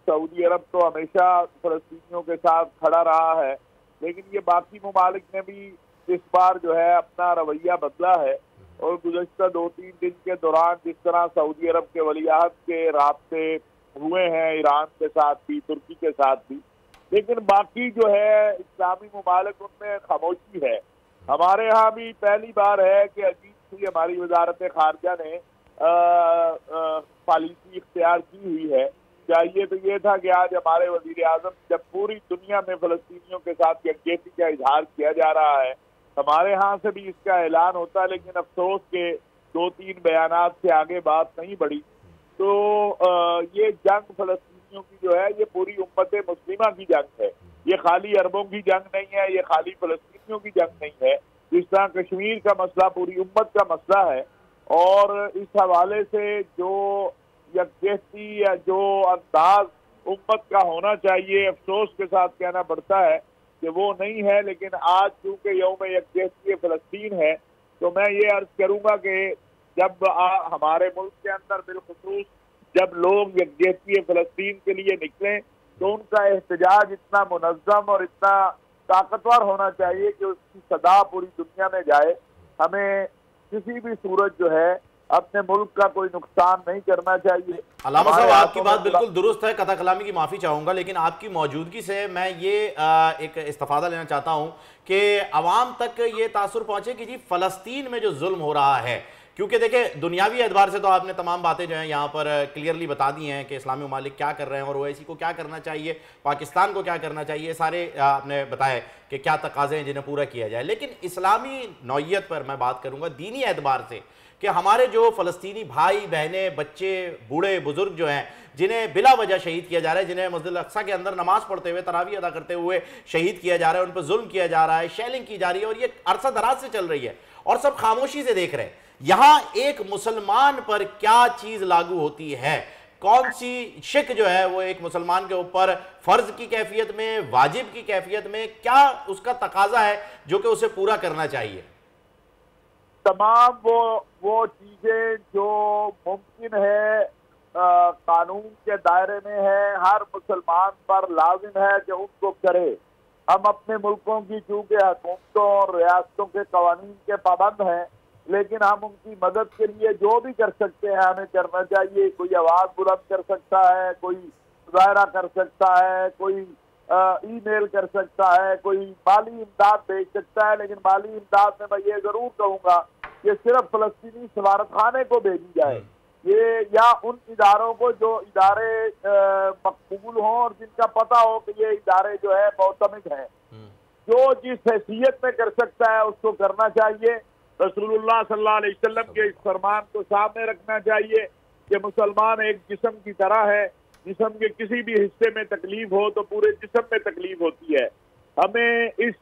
सऊदी अरब तो हमेशा फलस्तीनियों के साथ खड़ा रहा है, लेकिन ये बाकी ममालिक ने भी इस बार जो है अपना रवैया बदला है। और गुज़श्ता 2-3 दिन के दौरान जिस तरह सऊदी अरब के वलीअहद के राब्ते हुए हैं ईरान के साथ भी, तुर्की के साथ भी, लेकिन बाकी जो है इस्लामी ममालिक उनमें खामोशी है। हमारे यहाँ भी पहली बार है कि अजीब सी हमारी वजारत खारजा ने पॉलिसी इख्तियार की हुई है। चाहिए तो ये था कि आज हमारे वजीर आजम, जब पूरी दुनिया में फलस्तीनियों के साथ यकजहती का इजहार किया जा रहा है, हमारे यहाँ से भी इसका ऐलान होता, लेकिन अफसोस के 2-3 बयानात से आगे बात नहीं बढ़ी। तो ये जंग फलस्तीनियों की जो है ये पूरी उम्मत मुस्लिमा की जंग है। ये खाली अरबों की जंग नहीं है, ये खाली फलस्तीनियों की जंग नहीं है। जिस तरह कश्मीर का मसला पूरी उम्मत का मसला है, और इस हवाले से जो यकजहती या जो अंदाज उम्मत का होना चाहिए, अफसोस के साथ कहना पड़ता है कि वो नहीं है। लेकिन आज चूंकि यौम यकजहती फलस्तीन है, तो मैं ये अर्ज करूंगा कि जब हमारे मुल्क के अंदर बिलखुसूस जब लोग यकजहती फलस्तीन के लिए निकलें, तो उनका एहतजाज इतना मुनज़्ज़म और इतना ताकतवर होना चाहिए कि उसकी सदा पूरी दुनिया में जाए। हमें किसी भी सूरत जो है अपने मुल्क का कोई नुकसान नहीं करना चाहिए। अलामा साहब, आपकी बात बिल्कुल दुरुस्त है, कथा कलामी की माफ़ी चाहूँगा, लेकिन आपकी मौजूदगी से मैं ये एक इस्तिफादा लेना चाहता हूँ कि अवाम तक ये तासुर पहुँचे कि जी फ़लस्तीन में जो जुल्म हो रहा है, क्योंकि देखिए दुनियावी एतबार से तो आपने तमाम बातें जो हैं यहाँ पर क्लियरली बता दी हैं कि इस्लामी ममालिक क्या कर रहे हैं और ओआईसी को क्या करना चाहिए, पाकिस्तान को क्या करना चाहिए, सारे आपने बताया कि क्या तकाज़े हैं जिन्हें पूरा किया जाए। लेकिन इस्लामी नौइयत पर मैं बात करूँगा दीनी एतबार से कि हमारे जो फ़लस्तीनी भाई बहनें, बच्चे, बूढ़े बुजुर्ग जो हैं, जिन्हें बिला वजह शहीद किया जा रहा है, जिन्हें मस्जिद अक्सा के अंदर नमाज पढ़ते हुए, तरावी अदा करते हुए शहीद किया जा रहा है, उन पर जुल्म किया जा रहा है, शेलिंग की जा रही है, और ये अरसा दराज से चल रही है और सब खामोशी से देख रहे हैं। यहाँ एक मुसलमान पर क्या चीज़ लागू होती है, कौन सी शिक जो है वो एक मुसलमान के ऊपर फ़र्ज की कैफियत में, वाजिब की कैफियत में, क्या उसका तकाजा है जो कि उसे पूरा करना चाहिए? तमाम वो चीजें जो मुमकिन है कानून के दायरे में है, हर मुसलमान पर लाजिम है कि उनको करे। हम अपने मुल्कों की चूंकि हुकूमतों और रियासतों के कवानीन के पाबंद हैं, लेकिन हम उनकी मदद के लिए जो भी कर सकते हैं हमें करना चाहिए। कोई आवाज बुलंद कर सकता है, कोई मुजाहरा कर सकता है, कोई ईमेल कर सकता है, कोई माली इमदाद भेज सकता है। लेकिन माली इमदाद में मैं ये जरूर कहूँगा कि सिर्फ फलस्तीनी सफारत खाने को भेजी जाए, ये या उन इदारों को जो इदारे मकबूल हों और जिनका पता हो कि ये इदारे जो है मोतमिद हैं। जो जिस हैसियत में कर सकता है उसको करना चाहिए। रसूलुल्लाह सल्लल्लाहु अलैहि वसल्लम के इस फरमान को सामने रखना चाहिए कि मुसलमान एक जिस्म की तरह है, जिस्म के किसी भी हिस्से में तकलीफ हो तो पूरे जिस्म में तकलीफ होती है। हमें इस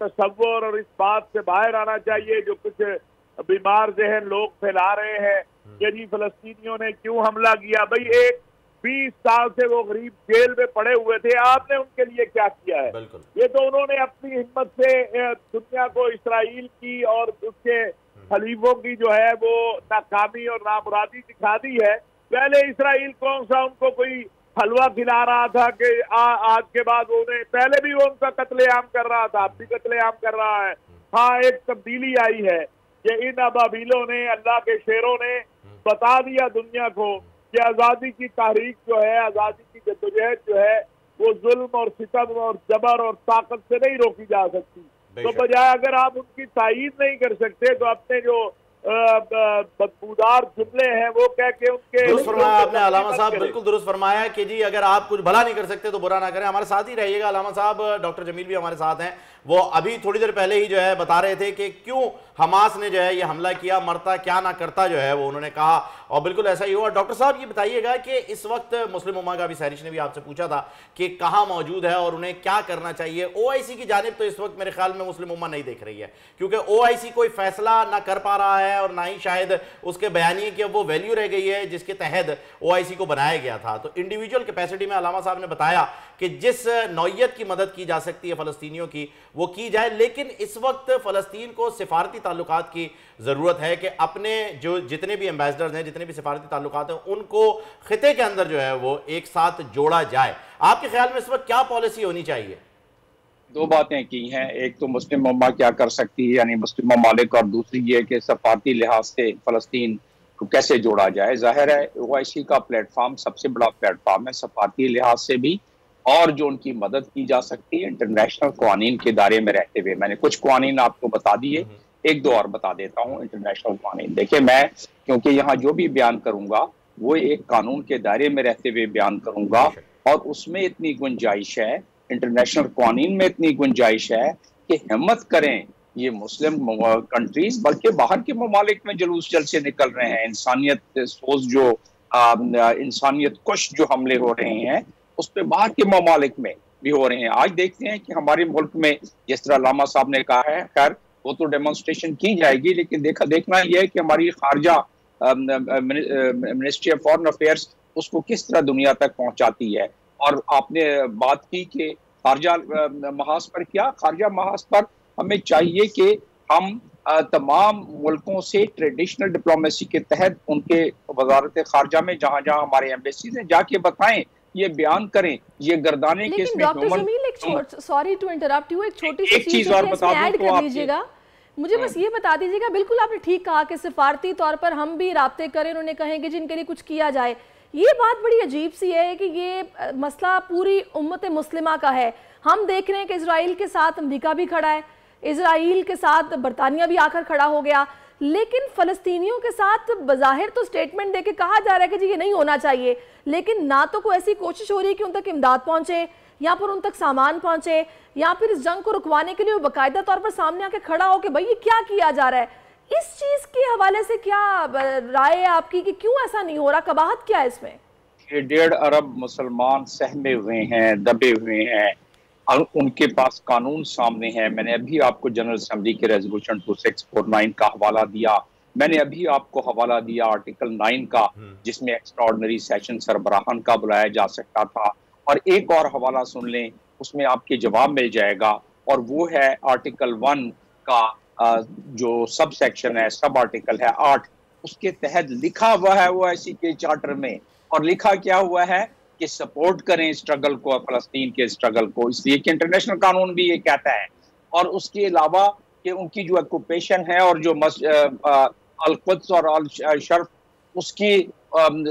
तसव्वुर और इस बात से बाहर आना चाहिए जो कुछ बीमार ज़हन लोग फैला रहे हैं कि जी फलस्तीनियों ने क्यों हमला किया। भाई 20 साल से वो गरीब जेल में पड़े हुए थे, आपने उनके लिए क्या किया है? ये तो उन्होंने अपनी हिम्मत से दुनिया को इसराइल की और उसके खलीफों की जो है वो नाकामी और नामुरादी दिखा दी है। पहले इसराइल कौन सा उनको कोई हलवा खिला रहा था कि आज के बाद उन्हें, पहले भी वो उनका कत्लेआम कर रहा था, अब भी कत्लेआम कर रहा है। हाँ, एक तब्दीली आई है कि इन अबाबीलों ने, अल्लाह के शेरों ने बता दिया दुनिया को कि आज़ादी की तहरीक जो है, आज़ादी की जद्दोजहद जो है वो जुल्म और सितम और जबर और ताकत से नहीं रोकी जा सकती। तो बजाय अगर आप उनकी तायीद नहीं कर सकते तो अपने जो बदबूदार जुमले हैं वो कह के उनके दुरुस्त फरमाया आपने अलामा साहब, बिल्कुल दुरुस्त फरमाया कि जी अगर आप कुछ भला नहीं कर सकते तो बुरा ना करें। हमारे साथ ही रहिएगा अलामा साहब। डॉक्टर जमील भी हमारे साथ हैं, वो अभी थोड़ी देर पहले ही जो है बता रहे थे कि क्यों हमास ने जो है ये हमला किया, मरता क्या ना करता जो है वो उन्होंने कहा, और बिल्कुल ऐसा ही हुआ। डॉक्टर साहब ये बताइएगा कि इस वक्त मुस्लिम उम्मा का भी सहरिश ने भी आपसे पूछा था कि कहाँ मौजूद है और उन्हें क्या करना चाहिए। ओआईसी की जानिब तो इस वक्त मेरे ख्याल में मुस्लिम उम्मा नहीं देख रही है, क्योंकि ओआईसी कोई फैसला ना कर पा रहा है, है और ना ही शायद उसके बयानिए की वो वैल्यू रह गई है जिसके तहत OIC को बनाया गया था। तो इंडिविजुअल कैपेसिटी में अलामा साहब ने बताया कि जिस नौयत की मदद की जा सकती है फ़लस्तीनियों की वो की जाए, लेकिन इस वक्त फ़लस्तीन को सिफारती ताल्लुकात की ज़रूरत है कि अपने जो जितने भी एम्बेसडर्स हैं, जितने भी सिफारती ताल्लुकात हैं, उनको खिते के अंदर जो है वो एक साथ जोड़ा जाए। आपके ख्याल में इस वक्त क्या पॉलिसी होनी चाहिए? दो बातें की हैं, एक तो मुस्लिम उम्मा क्या कर सकती है यानी मुस्लिम ममालिक, और दूसरी ये कि सफारती लिहाज से फ़लस्तीन को कैसे जोड़ा जाए। जाहिर है OIC का प्लेटफॉर्म सबसे बड़ा प्लेटफॉर्म है सफारती लिहाज से भी, और जो उनकी मदद की जा सकती है इंटरनेशनल कानून के दायरे में रहते हुए। मैंने कुछ कानून आपको बता दिए, एक दो और बता देता हूँ इंटरनेशनल कानून। देखिए, मैं क्योंकि यहाँ जो भी बयान करूंगा वो एक कानून के दायरे में रहते हुए बयान करूंगा, और उसमें इतनी गुंजाइश है, इंटरनेशनल कानून में इतनी गुंजाइश है कि हिम्मत करें ये मुस्लिम कंट्रीज, बल्कि बाहर के ममालिक में जुलूस जलसे निकल रहे हैं, इंसानियत सोच जो इंसानियत कुश जो हमले हो रहे हैं उस पर बाहर के ममालिक में भी हो रहे हैं। आज देखते हैं कि हमारे मुल्क में जिस तरह लामा साहब ने कहा है, खैर वो तो डेमोन्स्ट्रेशन की जाएगी, लेकिन देखना यह है कि हमारी खारजा मिनिस्ट्री ऑफ फॉरेन अफेयर्स उसको किस तरह दुनिया तक पहुंचाती है। और आपने बात की कि खारजा महाज पर क्या, खारजा महाज पर हमें चाहिए कि हम तमाम मुल्कों से ट्रेडिशनल डिप्लोमेसी के तहत उनके वजारत खारजा में जहाँ जहाँ हमारे एम्बेसीज हैं जाके बताएं, ये बयान करें, ये गर्दाने के इसमें सॉरी टू इंटरप्ट यू, एक छोटी सी चीज और बता ऐड कर दीजिएगा मुझे, बस ये बता दीजिएगा। बिल्कुल आपने ठीक कहा कि सिफारती तौर पर हम भी राब्ते करें, उन्होंने कहें कि जिनके लिए कुछ किया जाए। ये बात बड़ी अजीब सी है कि ये मसला पूरी उम्मत मुस्लिमा का है। हम देख रहे हैं कि इजराइल के साथ अमेरिका भी खड़ा है, इजराइल के साथ बरतानिया भी आकर खड़ा हो गया, लेकिन फ़लस्तीनियों के साथ बज़ाहिर तो स्टेटमेंट देके कहा जा रहा है कि जी ये नहीं होना चाहिए, लेकिन ना तो कोई ऐसी कोशिश हो रही है कि उन तक इमदाद पहुंचे या फिर उन तक सामान पहुंचे, या फिर इस जंग को रुकवाने के लिए वो बाकायदा तौर पर सामने आके खड़ा हो कि भाई ये क्या किया जा रहा है। इस चीज़ के हवाले से क्या राय है आपकी कि क्यों ऐसा नहीं हो रहा, कबाहत क्या है इसमें? 1.5 अरब मुसलमान सहमे हुए हैं, दबे हुए हैं, और उनके पास कानून सामने है। मैंने अभी आपको जनरल असेंबली के रेजोल्यूशन 2649 का हवाला दिया, मैंने अभी आपको हवाला दिया आर्टिकल 9 का जिसमें एक्स्ट्राऑर्डिनरी सेशन सरबराहान का बुलाया जा सकता था, और एक और हवाला सुन लें उसमें आपके जवाब मिल जाएगा, और वो है आर्टिकल 1 का जो सब सेक्शन है, सब आर्टिकल है 8, उसके तहत लिखा हुआ है OIC के चार्टर में, और लिखा क्या हुआ है कि सपोर्ट करें स्ट्रगल को, फ़लस्तीन के स्ट्रगल को, इसलिए कि इंटरनेशनल कानून भी ये कहता है। और उसके अलावा कि उनकी जो ऑक्यूपेशन है और जो अल-कुद्स और अल-शर्फ उसकी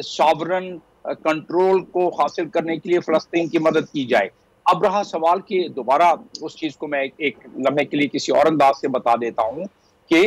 सॉवरन कंट्रोल को हासिल करने के लिए फ़लस्तीन की मदद की जाए। अब रहा सवाल कि दोबारा उस चीज़ को मैं एक लम्हे के लिए किसी और अंदाज से बता देता हूँ कि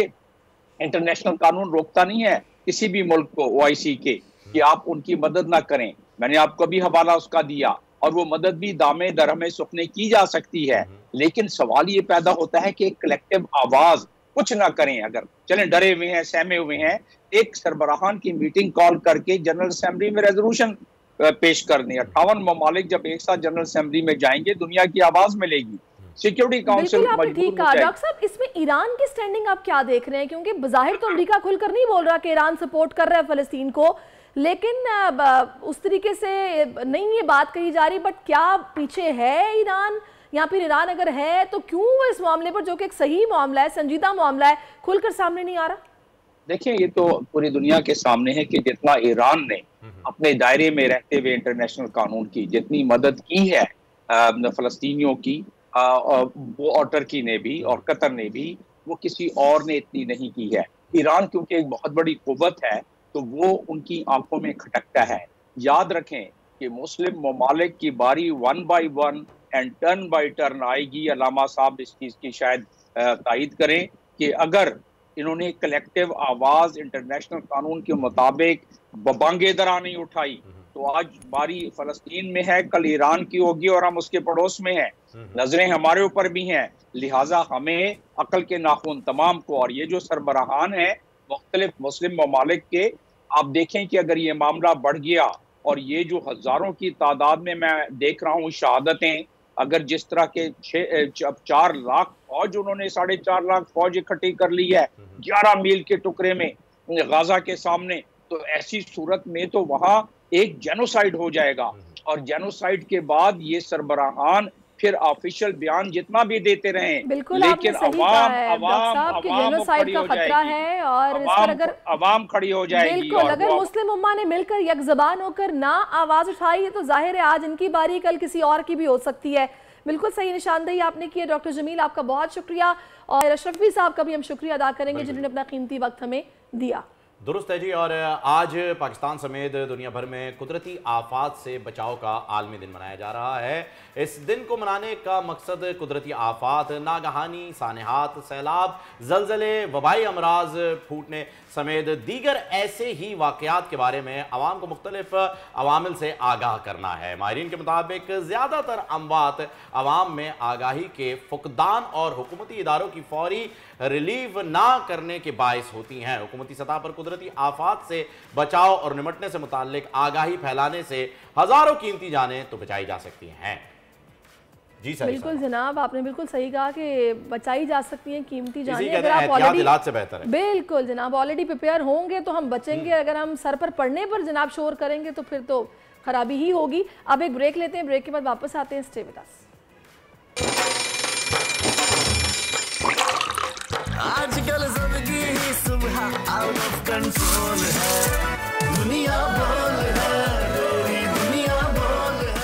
इंटरनेशनल कानून रोकता नहीं है किसी भी मुल्क को OIC के कि आप उनकी मदद ना करें। मैंने आपको भी हवाला उसका दिया, और वो मदद भी दामे दरहमे सुखने की जा सकती है, लेकिन सवाल ये पैदा होता है कि एक कलेक्टिव आवाज कुछ ना करें। अगर चलें डरे हुए हैं, सहमे हुए हैं, एक सरबराहान की मीटिंग कॉल करके जनरल असेंबली में रेजोल्यूशन पेश कर दें। 58 ममालिक जब एक साथ जनरल असेंबली में जाएंगे दुनिया की आवाज मिलेगी, सिक्योरिटी काउंसिल ठीक कहा। डॉक्टर साहब, इसमें ईरान की स्टैंडिंग आप क्या देख रहे हैं? क्योंकि बज़ाहिर तो अमेरिका खुलकर नहीं बोल रहा कि ईरान सपोर्ट कर रहा है फ़लस्तीन को, लेकिन उस तरीके से नहीं ये बात कही जा रही, बट क्या पीछे है ईरान, या फिर ईरान अगर है तो क्यों वो इस मामले पर, जो कि एक सही मामला है, संजीदा मामला है, खुलकर सामने नहीं आ रहा? देखिए, ये तो पूरी दुनिया के सामने है कि जितना ईरान ने अपने दायरे में रहते हुए इंटरनेशनल कानून की जितनी मदद की है फ़लस्तीनियों की, वो और टर्की ने भी और कतर ने भी, वो किसी और ने इतनी नहीं की है। ईरान क्योंकि एक बहुत बड़ी कुव्वत है तो वो उनकी आंखों में खटकता है। याद रखें कि मुस्लिम ममालिक की बारी 1 by 1 and turn by turn आएगी। अलामा साहब इस चीज़ की शायद तायद करें कि अगर इन्होंने कलेक्टिव आवाज़ इंटरनेशनल कानून के मुताबिक बबांगे दरा नहीं उठाई तो आज बारी फ़लस्तीन में है, कल ईरान की होगी, और हम उसके पड़ोस में हैं, नजरें हमारे ऊपर भी हैं। लिहाजा हमें अकल के नाखून तमाम को, और ये जो सरबराहान है मुख्तलिफ मुस्लिम ममालिक के, आप देखें कि अगर ये मामला बढ़ गया और ये जो हज़ारों की तादाद में मैं देख रहा हूँ शहादतें अगर जिस तरह के 4 लाख फौज उन्होंने 4.5 लाख फौज इकट्ठी कर ली है 11 मील के टुकड़े में गाजा के सामने, तो ऐसी सूरत में तो वहां एक जेनोसाइड हो जाएगा। और जेनोसाइड के बाद ये सरबराहान फिर ऑफिशियल बयान जितना भी देते रहे, लेकिन अवाम खड़ी हो जाएगी। बिल्कुल, अगर मुस्लिम उम्मा ने मिलकर यकजबान होकर ना आवाज उठाई तो जाहिर है आज इनकी बारी कल किसी और की भी हो सकती है। बिल्कुल सही निशानदेही आपने की है डॉक्टर जमील, आपका बहुत शुक्रिया। और अशरफी साहब का भी हम शुक्रिया अदा करेंगे जिन्होंने अपना कीमती वक्त हमें दिया। दुरुस्त है जी। और आज पाकिस्तान समेत दुनिया भर में कुदरती आफात से बचाव का आलमी दिन मनाया जा रहा है। इस दिन को मनाने का मकसद कुदरती आफात, नागहानी सानहात, सैलाब, जलजले, वबाई अमराज फूटने समेत दीगर ऐसे ही वाक़यात के बारे में आवाम को मुख्तलिफ अवामिल से आगाह करना है। माहिरीन के मुताबिक ज़्यादातर अमवात आवाम में आगाही के फुकदान और हुकूमती इदारों की फौरी रिलीफ ना करने के बायस होती हैं। हुकूमती सतह पर कुदरती आफात से बचाव और निपटने से मुताल्लिक आगाही फैलाने से हज़ारों कीमती जानें तो बचाई जा सकती हैं। जी सर, बिल्कुल जनाब, आपने बिल्कुल सही कहा कि बचाई जा सकती हैं कीमती जानें अगर आप ऑलरेडी इलाज से बेहतर है। बिल्कुल जनाब, ऑलरेडी प्रिपेयर होंगे तो हम बचेंगे। अगर हम सर पर पड़ने पर जनाब शोर करेंगे तो फिर तो खराबी ही होगी। अब एक ब्रेक लेते हैं, ब्रेक के बाद वापस आते हैं। Stay with us. आजकल जिंदगी ही सुबह आउट ऑफ कंट्रोल है, दुनिया बोल है, दुनिया बोल है।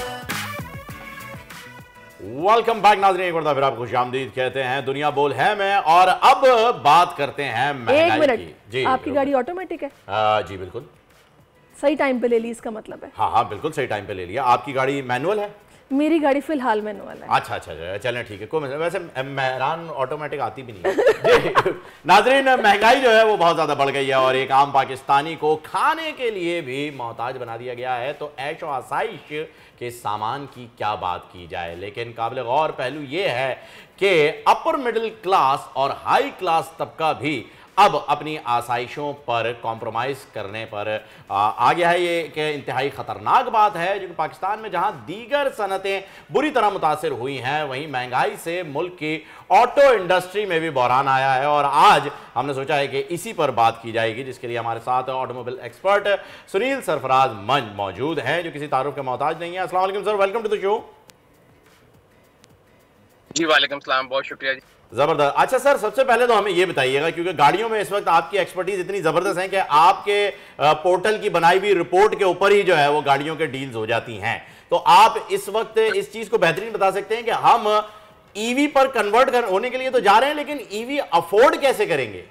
वेलकम बैक नाज़रीन, एक बार फिर आपको खुशामदीद कहते हैं। दुनिया बोल है मैं, और अब बात करते हैं महंगाई की। जी, आपकी गाड़ी ऑटोमेटिक है? जी बिल्कुल सही टाइम पे ले ली, इसका मतलब है। हाँ, बिल्कुल सही टाइम पे ले लिया। आपकी गाड़ी मैनुअल है? मेरी गाड़ी फिलहाल मैनुअल है। अच्छा, चलें ठीक है। कोई वैसे मेहरान ऑटोमेटिक आती भी नहीं है। नाज़रीन, महंगाई जो है वो बहुत ज़्यादा बढ़ गई है और एक आम पाकिस्तानी को खाने के लिए भी मोहताज बना दिया गया है। तो ऐश व आसाइश के सामान की क्या बात की जाए, लेकिन काबिल गौर पहलू ये है कि अपर मिडिल क्लास और हाई क्लास तबका भी अब अपनी आसाइशों पर कॉम्प्रोमाइज़ करने पर आ गया है। ये एक इंतहाई ख़तरनाक बात है, जो कि पाकिस्तान में जहां दीगर सनतें बुरी तरह मुतासर हुई हैं, वहीं महंगाई से मुल्क की ऑटो इंडस्ट्री में भी बहरान आया है। और आज हमने सोचा है कि इसी पर बात की जाएगी, जिसके लिए हमारे साथ ऑटोमोबाइल एक्सपर्ट सुनील सरफराज मंज मौजूद हैं, जो किसी तारुफ के मोहताज नहीं है। अस्सलाम वालेकुम sir, welcome to the show. जी वालेकुम सलाम, बहुत शुक्रिया जी। जबरदस्त। अच्छा सर, सबसे पहले तो हमें ये बताइएगा, क्योंकि गाड़ियों में इस वक्त आपकी एक्सपर्टीज इतनी जबरदस्त है कि आपके पोर्टल की बनाई हुई रिपोर्ट के ऊपर ही जो है वो गाड़ियों के डील्स हो जाती हैं। तो आप इस वक्त इस चीज को बेहतरीन बता सकते हैं कि हम ईवी पर कन्वर्ट होने के लिए तो जा रहे हैं, लेकिन ईवी अफोर्ड कैसे करेंगे?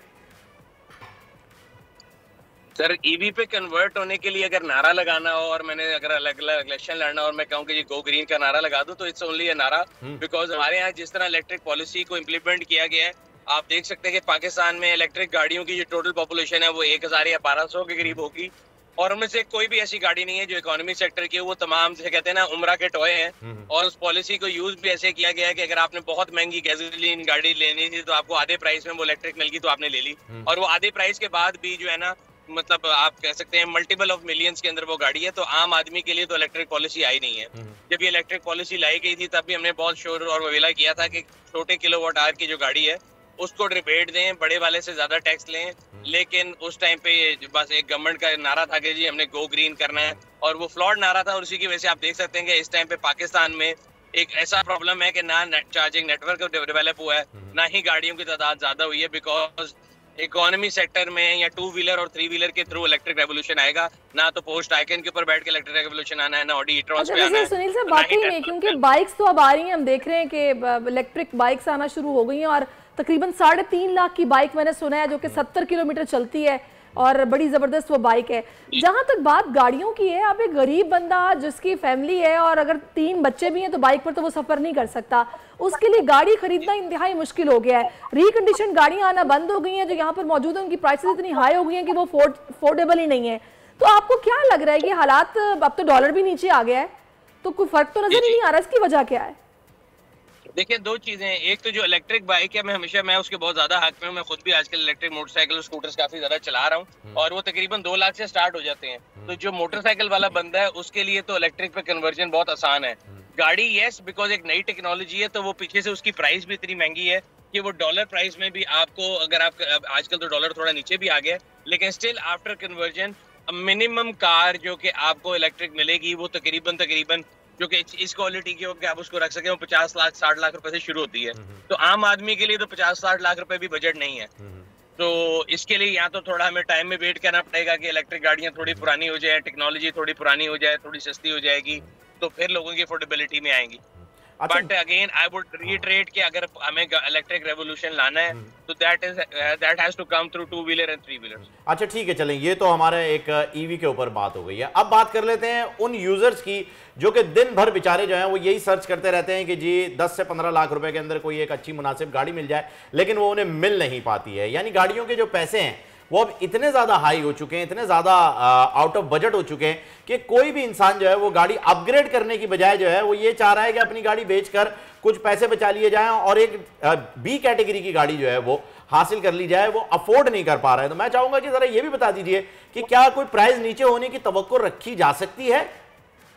सर, ईवी पे कन्वर्ट होने के लिए अगर नारा लगाना हो, और मैंने अगर अलग अलग इलेक्शन लड़ना और मैं कहूँ कि गो ग्रीन का नारा लगा दूं, तो इट्स ओनली अ नारा। बिकॉज हमारे यहाँ जिस तरह इलेक्ट्रिक पॉलिसी को इम्प्लीमेंट किया गया है, आप देख सकते हैं कि पाकिस्तान में इलेक्ट्रिक गाड़ियों की जो टोटल पॉपुलेशन है वो 1000 या 1200 के करीब होगी, और उनमें से कोई भी ऐसी गाड़ी नहीं है जो इकोनॉमी सेक्टर की है। वो तमाम से कहते हैं ना उम्रा के टॉय हैं। और उस पॉलिसी को यूज भी ऐसे किया गया है कि अगर आपने बहुत महंगी गैसोलीन गाड़ी लेनी थी तो आपको आधे प्राइस में वो इलेक्ट्रिक मिल गई, तो आपने ले ली। और वो आधे प्राइस के बाद भी जो है ना, मतलब आप कह सकते हैं मल्टीपल ऑफ मिलियंस के अंदर वो गाड़ी है। तो आम आदमी के लिए तो इलेक्ट्रिक पॉलिसी आई नहीं है। जब ये इलेक्ट्रिक पॉलिसी लाई गई थी तब भी हमने बहुत शोर और ववेला किया था कि छोटे किलोवाट आवर की जो गाड़ी है उसको रिबेट दें, बड़े वाले से ज्यादा टैक्स लें। लेकिन उस टाइम पे बस एक गवर्नमेंट का नारा था कि जी हमने गो ग्रीन करना है, और वो फ्लॉड नारा था। और उसी की वजह से आप देख सकते हैं कि इस टाइम पे पाकिस्तान में एक ऐसा प्रॉब्लम है कि ना चार्जिंग नेटवर्क डेवलप हुआ है, ना ही गाड़ियों की तादाद ज्यादा हुई है। बिकॉज इकोनॉमी सेक्टर में या 2 व्हीलर और 3 व्हीलर के थ्रू इलेक्ट्रिक रेवोल्यूशन आएगा, ना तो पोस्ट आइकन के ऊपर बैठ के इलेक्ट्रिक रेवोल्यूशन आना है, ना ऑडी ई-ट्रॉन्स पे आना है। सुनील साहब, वाकई में क्योंकि बाइक्स तो अब आ रही हैं, हम देख रहे हैं कि इलेक्ट्रिक बाइक्स आना शुरू हो गई हैं, और तकरीबन 3.5 लाख की बाइक मैंने सुना है जो कि 70 किलोमीटर चलती है, और बड़ी ज़बरदस्त वो बाइक है। जहाँ तक बात गाड़ियों की है, अब एक गरीब बंदा जिसकी फैमिली है और अगर 3 बच्चे भी हैं तो बाइक पर तो वो सफ़र नहीं कर सकता, उसके लिए गाड़ी खरीदना इंतहाई मुश्किल हो गया है। रिकंडीशन गाड़ियाँ आना बंद हो गई हैं, जो यहाँ पर मौजूद है उनकी प्राइसेस इतनी हाई हो गई हैं कि वो अफोर्डेबल ही नहीं है। तो आपको क्या लग रहा है कि हालात, अब तो डॉलर भी नीचे आ गया है, तो कोई फ़र्क तो नज़र ही नहीं आ रहा, इसकी वजह क्या है? देखिए, 2 चीजें हैं। एक तो जो इलेक्ट्रिक बाइक है, मैं उसके बहुत ज्यादा हक में हूँ। मैं खुद भी आजकल इलेक्ट्रिक मोटरसाइकिल और स्कूटर्स काफी ज्यादा चला रहा हूँ, और वो तकरीबन 2 लाख से स्टार्ट हो जाते हैं। तो जो मोटरसाइकिल वाला बंदा है उसके लिए तो इलेक्ट्रिक पे कन्वर्जन बहुत आसान है। गाड़ी यस बिकॉज एक नई टेक्नोलॉजी है तो वो पीछे से उसकी प्राइस भी इतनी महंगी है कि वो डॉलर प्राइस में भी आपको, अगर आप आजकल तो डॉलर थोड़ा नीचे भी आ गया, लेकिन still after conversion minimum car जो कि आपको इलेक्ट्रिक मिलेगी वो तकरीबन जो कि इस क्वालिटी की हो कि आप उसको रख सके वो 50 लाख 60 लाख रुपए से शुरू होती है। तो आम आदमी के लिए तो 50-60 लाख रुपए भी बजट नहीं है। तो इसके लिए या तो थोड़ा हमें टाइम में वेट करना पड़ेगा कि इलेक्ट्रिक गाड़ियां थोड़ी पुरानी हो जाए, टेक्नोलॉजी थोड़ी पुरानी हो जाए, थोड़ी सस्ती हो जाएगी, तो फिर लोगों की अफोर्डेबिलिटी में आएंगी। But again I would reiterate कि अगर हमें इलेक्ट्रिक रेवोल्यूशन लाना है तो that has to come through 2 wheeler and 3 wheelers. अच्छा ठीक है, चलें, ये तो हमारे एक ईवी के ऊपर बात हो गई है। अब बात कर लेते हैं उन यूजर्स की जो कि दिन भर बेचारे जो हैं वो यही सर्च करते रहते हैं कि जी 10 से 15 लाख रुपए के अंदर कोई एक अच्छी मुनासिब गाड़ी मिल जाए, लेकिन वो उन्हें मिल नहीं पाती है। यानी गाड़ियों के जो पैसे हैं वो अब इतने ज़्यादा हाई हो चुके हैं, इतने ज़्यादा आउट ऑफ बजट हो चुके हैं कि कोई भी इंसान जो है वो गाड़ी अपग्रेड करने की बजाय जो है वो ये चाह रहा है कि अपनी गाड़ी बेचकर कुछ पैसे बचा लिए जाएं और एक बी कैटेगरी की गाड़ी जो है वो हासिल कर ली जाए, वो अफोर्ड नहीं कर पा रहा है। तो मैं चाहूंगा कि जरा ये भी बता दीजिए कि क्या कोई प्राइस नीचे होने की तवक्को रखी जा सकती है?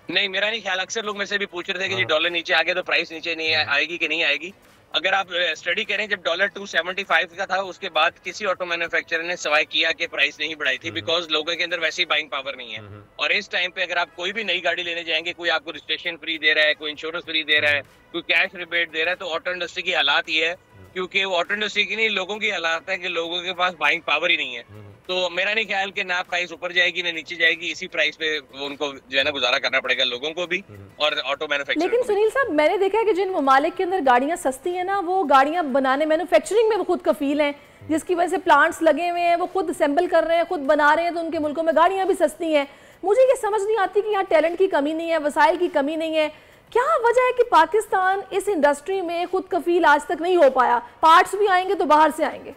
नहीं, मेरा नहीं ख्याल। अक्सर लोग मेरे से भी पूछ रहे थे कि जी डॉलर नीचे आ गया तो प्राइस नीचे नहीं आएगी कि नहीं आएगी। अगर आप स्टडी करें, जब डॉलर 275 का था उसके बाद किसी ऑटो मैन्युफैक्चरर ने सवाल किया कि प्राइस नहीं बढ़ाई थी, बिकॉज लोगों के अंदर वैसी बाइंग पावर नहीं है। और इस टाइम पे अगर आप कोई भी नई गाड़ी लेने जाएंगे, कोई आपको रजिस्ट्रेशन फ्री दे रहा है, कोई इंश्योरेंस फ्री दे रहा है, कोई कैश रिबेट दे रहा है, तो ऑटो इंडस्ट्री की हालात ये है, क्योंकि वो ऑटो इंडस्ट्री की नहीं लोगों की हालात है कि लोगों के पास बाइंग पावर ही नहीं है। तो मेरा नहीं ख्याल कि ना प्राइस ऊपर जाएगी ना नीचे जाएगी, इसी प्राइस पे उनको जो है ना गुजारा करना पड़ेगा लोगों को भी और ऑटो मैन्युफैक्चरर। लेकिन सुनील साहब, मैंने देखा है कि जिन ममालिक के अंदर गाड़ियां सस्ती हैं ना, वो गाड़ियां बनाने मैन्युफैक्चरिंग में वो खुद कफील हैं, जिसकी वजह से प्लांट्स लगे हुए हैं, वो खुद असेंबल कर रहे हैं, खुद बना रहे हैं, तो उनके मुल्कों में गाड़ियां भी सस्ती हैं। मुझे ये समझ नहीं आती कि यहाँ टैलेंट की कमी नहीं है, वसाइल की कमी नहीं है। क्या वजह है कि पाकिस्तान इस इंडस्ट्री में खुद कफील आज तक नहीं हो पाया? पार्ट्स भी आएंगे तो बाहर से आएंगे।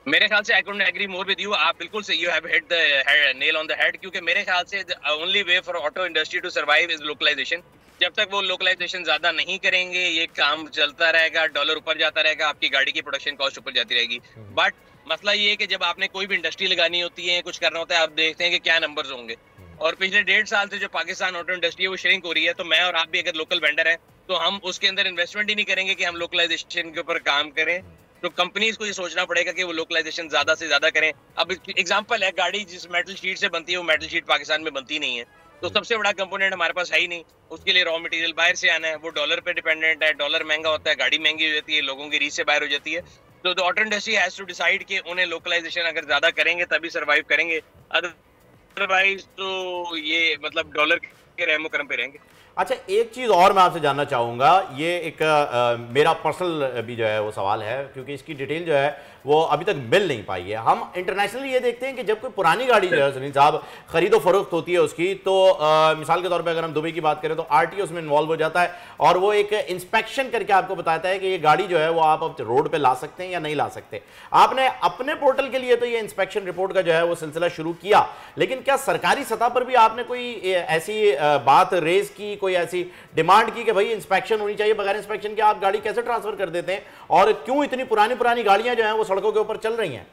मेरे ख्याल से I couldn't agree more with you. आप बिल्कुल सही, you have hit the nail on the head, क्योंकि मेरे ख्याल से the only way for auto industry to survive is localisation. जब तक वो लोकलाइजेशन ज्यादा नहीं करेंगे, ये काम चलता रहेगा, डॉलर ऊपर जाता रहेगा, आपकी गाड़ी की प्रोडक्शन कॉस्ट ऊपर जाती रहेगी। बट मसला ये है कि जब आपने कोई भी इंडस्ट्री लगानी होती है, कुछ करना होता है, आप देखते हैं कि क्या नंबर्स होंगे। और पिछले 1.5 साल से जो पाकिस्तान ऑटो इंडस्ट्री है वो श्रिंक हो रही है। तो मैं और आप भी अगर लोकल वेंडर है तो हम उसके अंदर इन्वेस्टमेंट ही नहीं करेंगे कि हम लोकलाइजेशन के ऊपर काम करें। तो कंपनीज को ये सोचना पड़ेगा कि वो लोकलाइजेशन ज्यादा से ज्यादा करें। अब एग्जांपल है, गाड़ी जिस मेटल शीट से बनती है वो मेटल शीट पाकिस्तान में बनती नहीं है, तो सबसे बड़ा कंपोनेंट हमारे पास है ही नहीं। उसके लिए रॉ मटेरियल बाहर से आना है, वो डॉलर पे डिपेंडेंट है, डॉलर महंगा होता है, गाड़ी महंगी हो जाती है, लोगों की रीच से बाहर हो जाती है। तो the auto industry has to decide कि उन्हें लोकलाइजेशन अगर ज्यादा करेंगे तभी सर्वाइव करेंगे, अदरवाइज तो ये मतलब डॉलर के रहमो करम पे रहेंगे। अच्छा, एक चीज़ और मैं आपसे जानना चाहूँगा, ये एक मेरा पर्सनल भी जो है वो सवाल है, क्योंकि इसकी डिटेल जो है वो अभी तक मिल नहीं पाई है। हम इंटरनेशनली ये देखते हैं कि जब कोई पुरानी गाड़ी जो है सुनील साहब खरीदो फरोख्त होती है उसकी, तो मिसाल के तौर पे अगर हम दुबई की बात करें तो आरटीओ उसमें इन्वॉल्व हो जाता है और वो एक इंस्पेक्शन करके आपको बताता है कि ये गाड़ी जो है वो आप अब रोड पे ला सकते हैं या नहीं ला सकते। आपने अपने पोर्टल के लिए तो ये इंस्पेक्शन रिपोर्ट का जो है वो सिलसिला शुरू किया, लेकिन क्या सरकारी सतह पर भी आपने कोई ऐसी बात रेज की, कोई ऐसी डिमांड की कि भाई इंस्पेक्शन होनी चाहिए, बगैर इंस्पेक्शन के आप गाड़ी कैसे ट्रांसफर कर देते हैं, और क्यों इतनी पुरानी गाड़ियां जो हैं वो सड़कों के ऊपर चल रही हैं?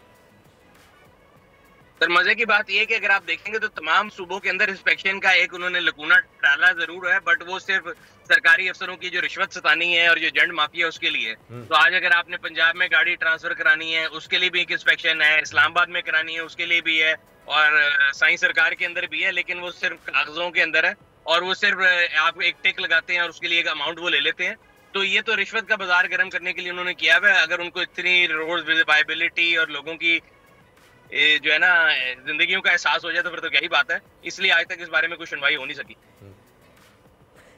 सर, मजे की बात यह कि अगर आप देखेंगे तो तमाम सूबों के अंदर इंस्पेक्शन का एक उन्होंने लकूना डाला जरूर है, बट वो सिर्फ सरकारी अफसरों की जो रिश्वत सतानी है और जो जंड माफिया उसके लिए। तो आज अगर आपने पंजाब में गाड़ी ट्रांसफर करानी है उसके लिए भी एक इंस्पेक्शन है, इस्लामाबाद में करानी है उसके लिए भी है, और साई सरकार के अंदर भी है, लेकिन वो सिर्फ कागजों के अंदर है और वो सिर्फ आप एक टिक लगाते हैं और उसके लिए एक अमाउंट वो ले लेते हैं। तो ये तो रिश्वत का बाजार गर्म करने के लिए उन्होंने किया हुआ है। अगर उनको इतनी रोड विजिबिलिटी और लोगों की जो है ना जिंदगियों का एहसास हो जाए तो फिर तो क्या ही बात है। इसलिए आज तक इस बारे में कोई सुनवाई हो नहीं सकी।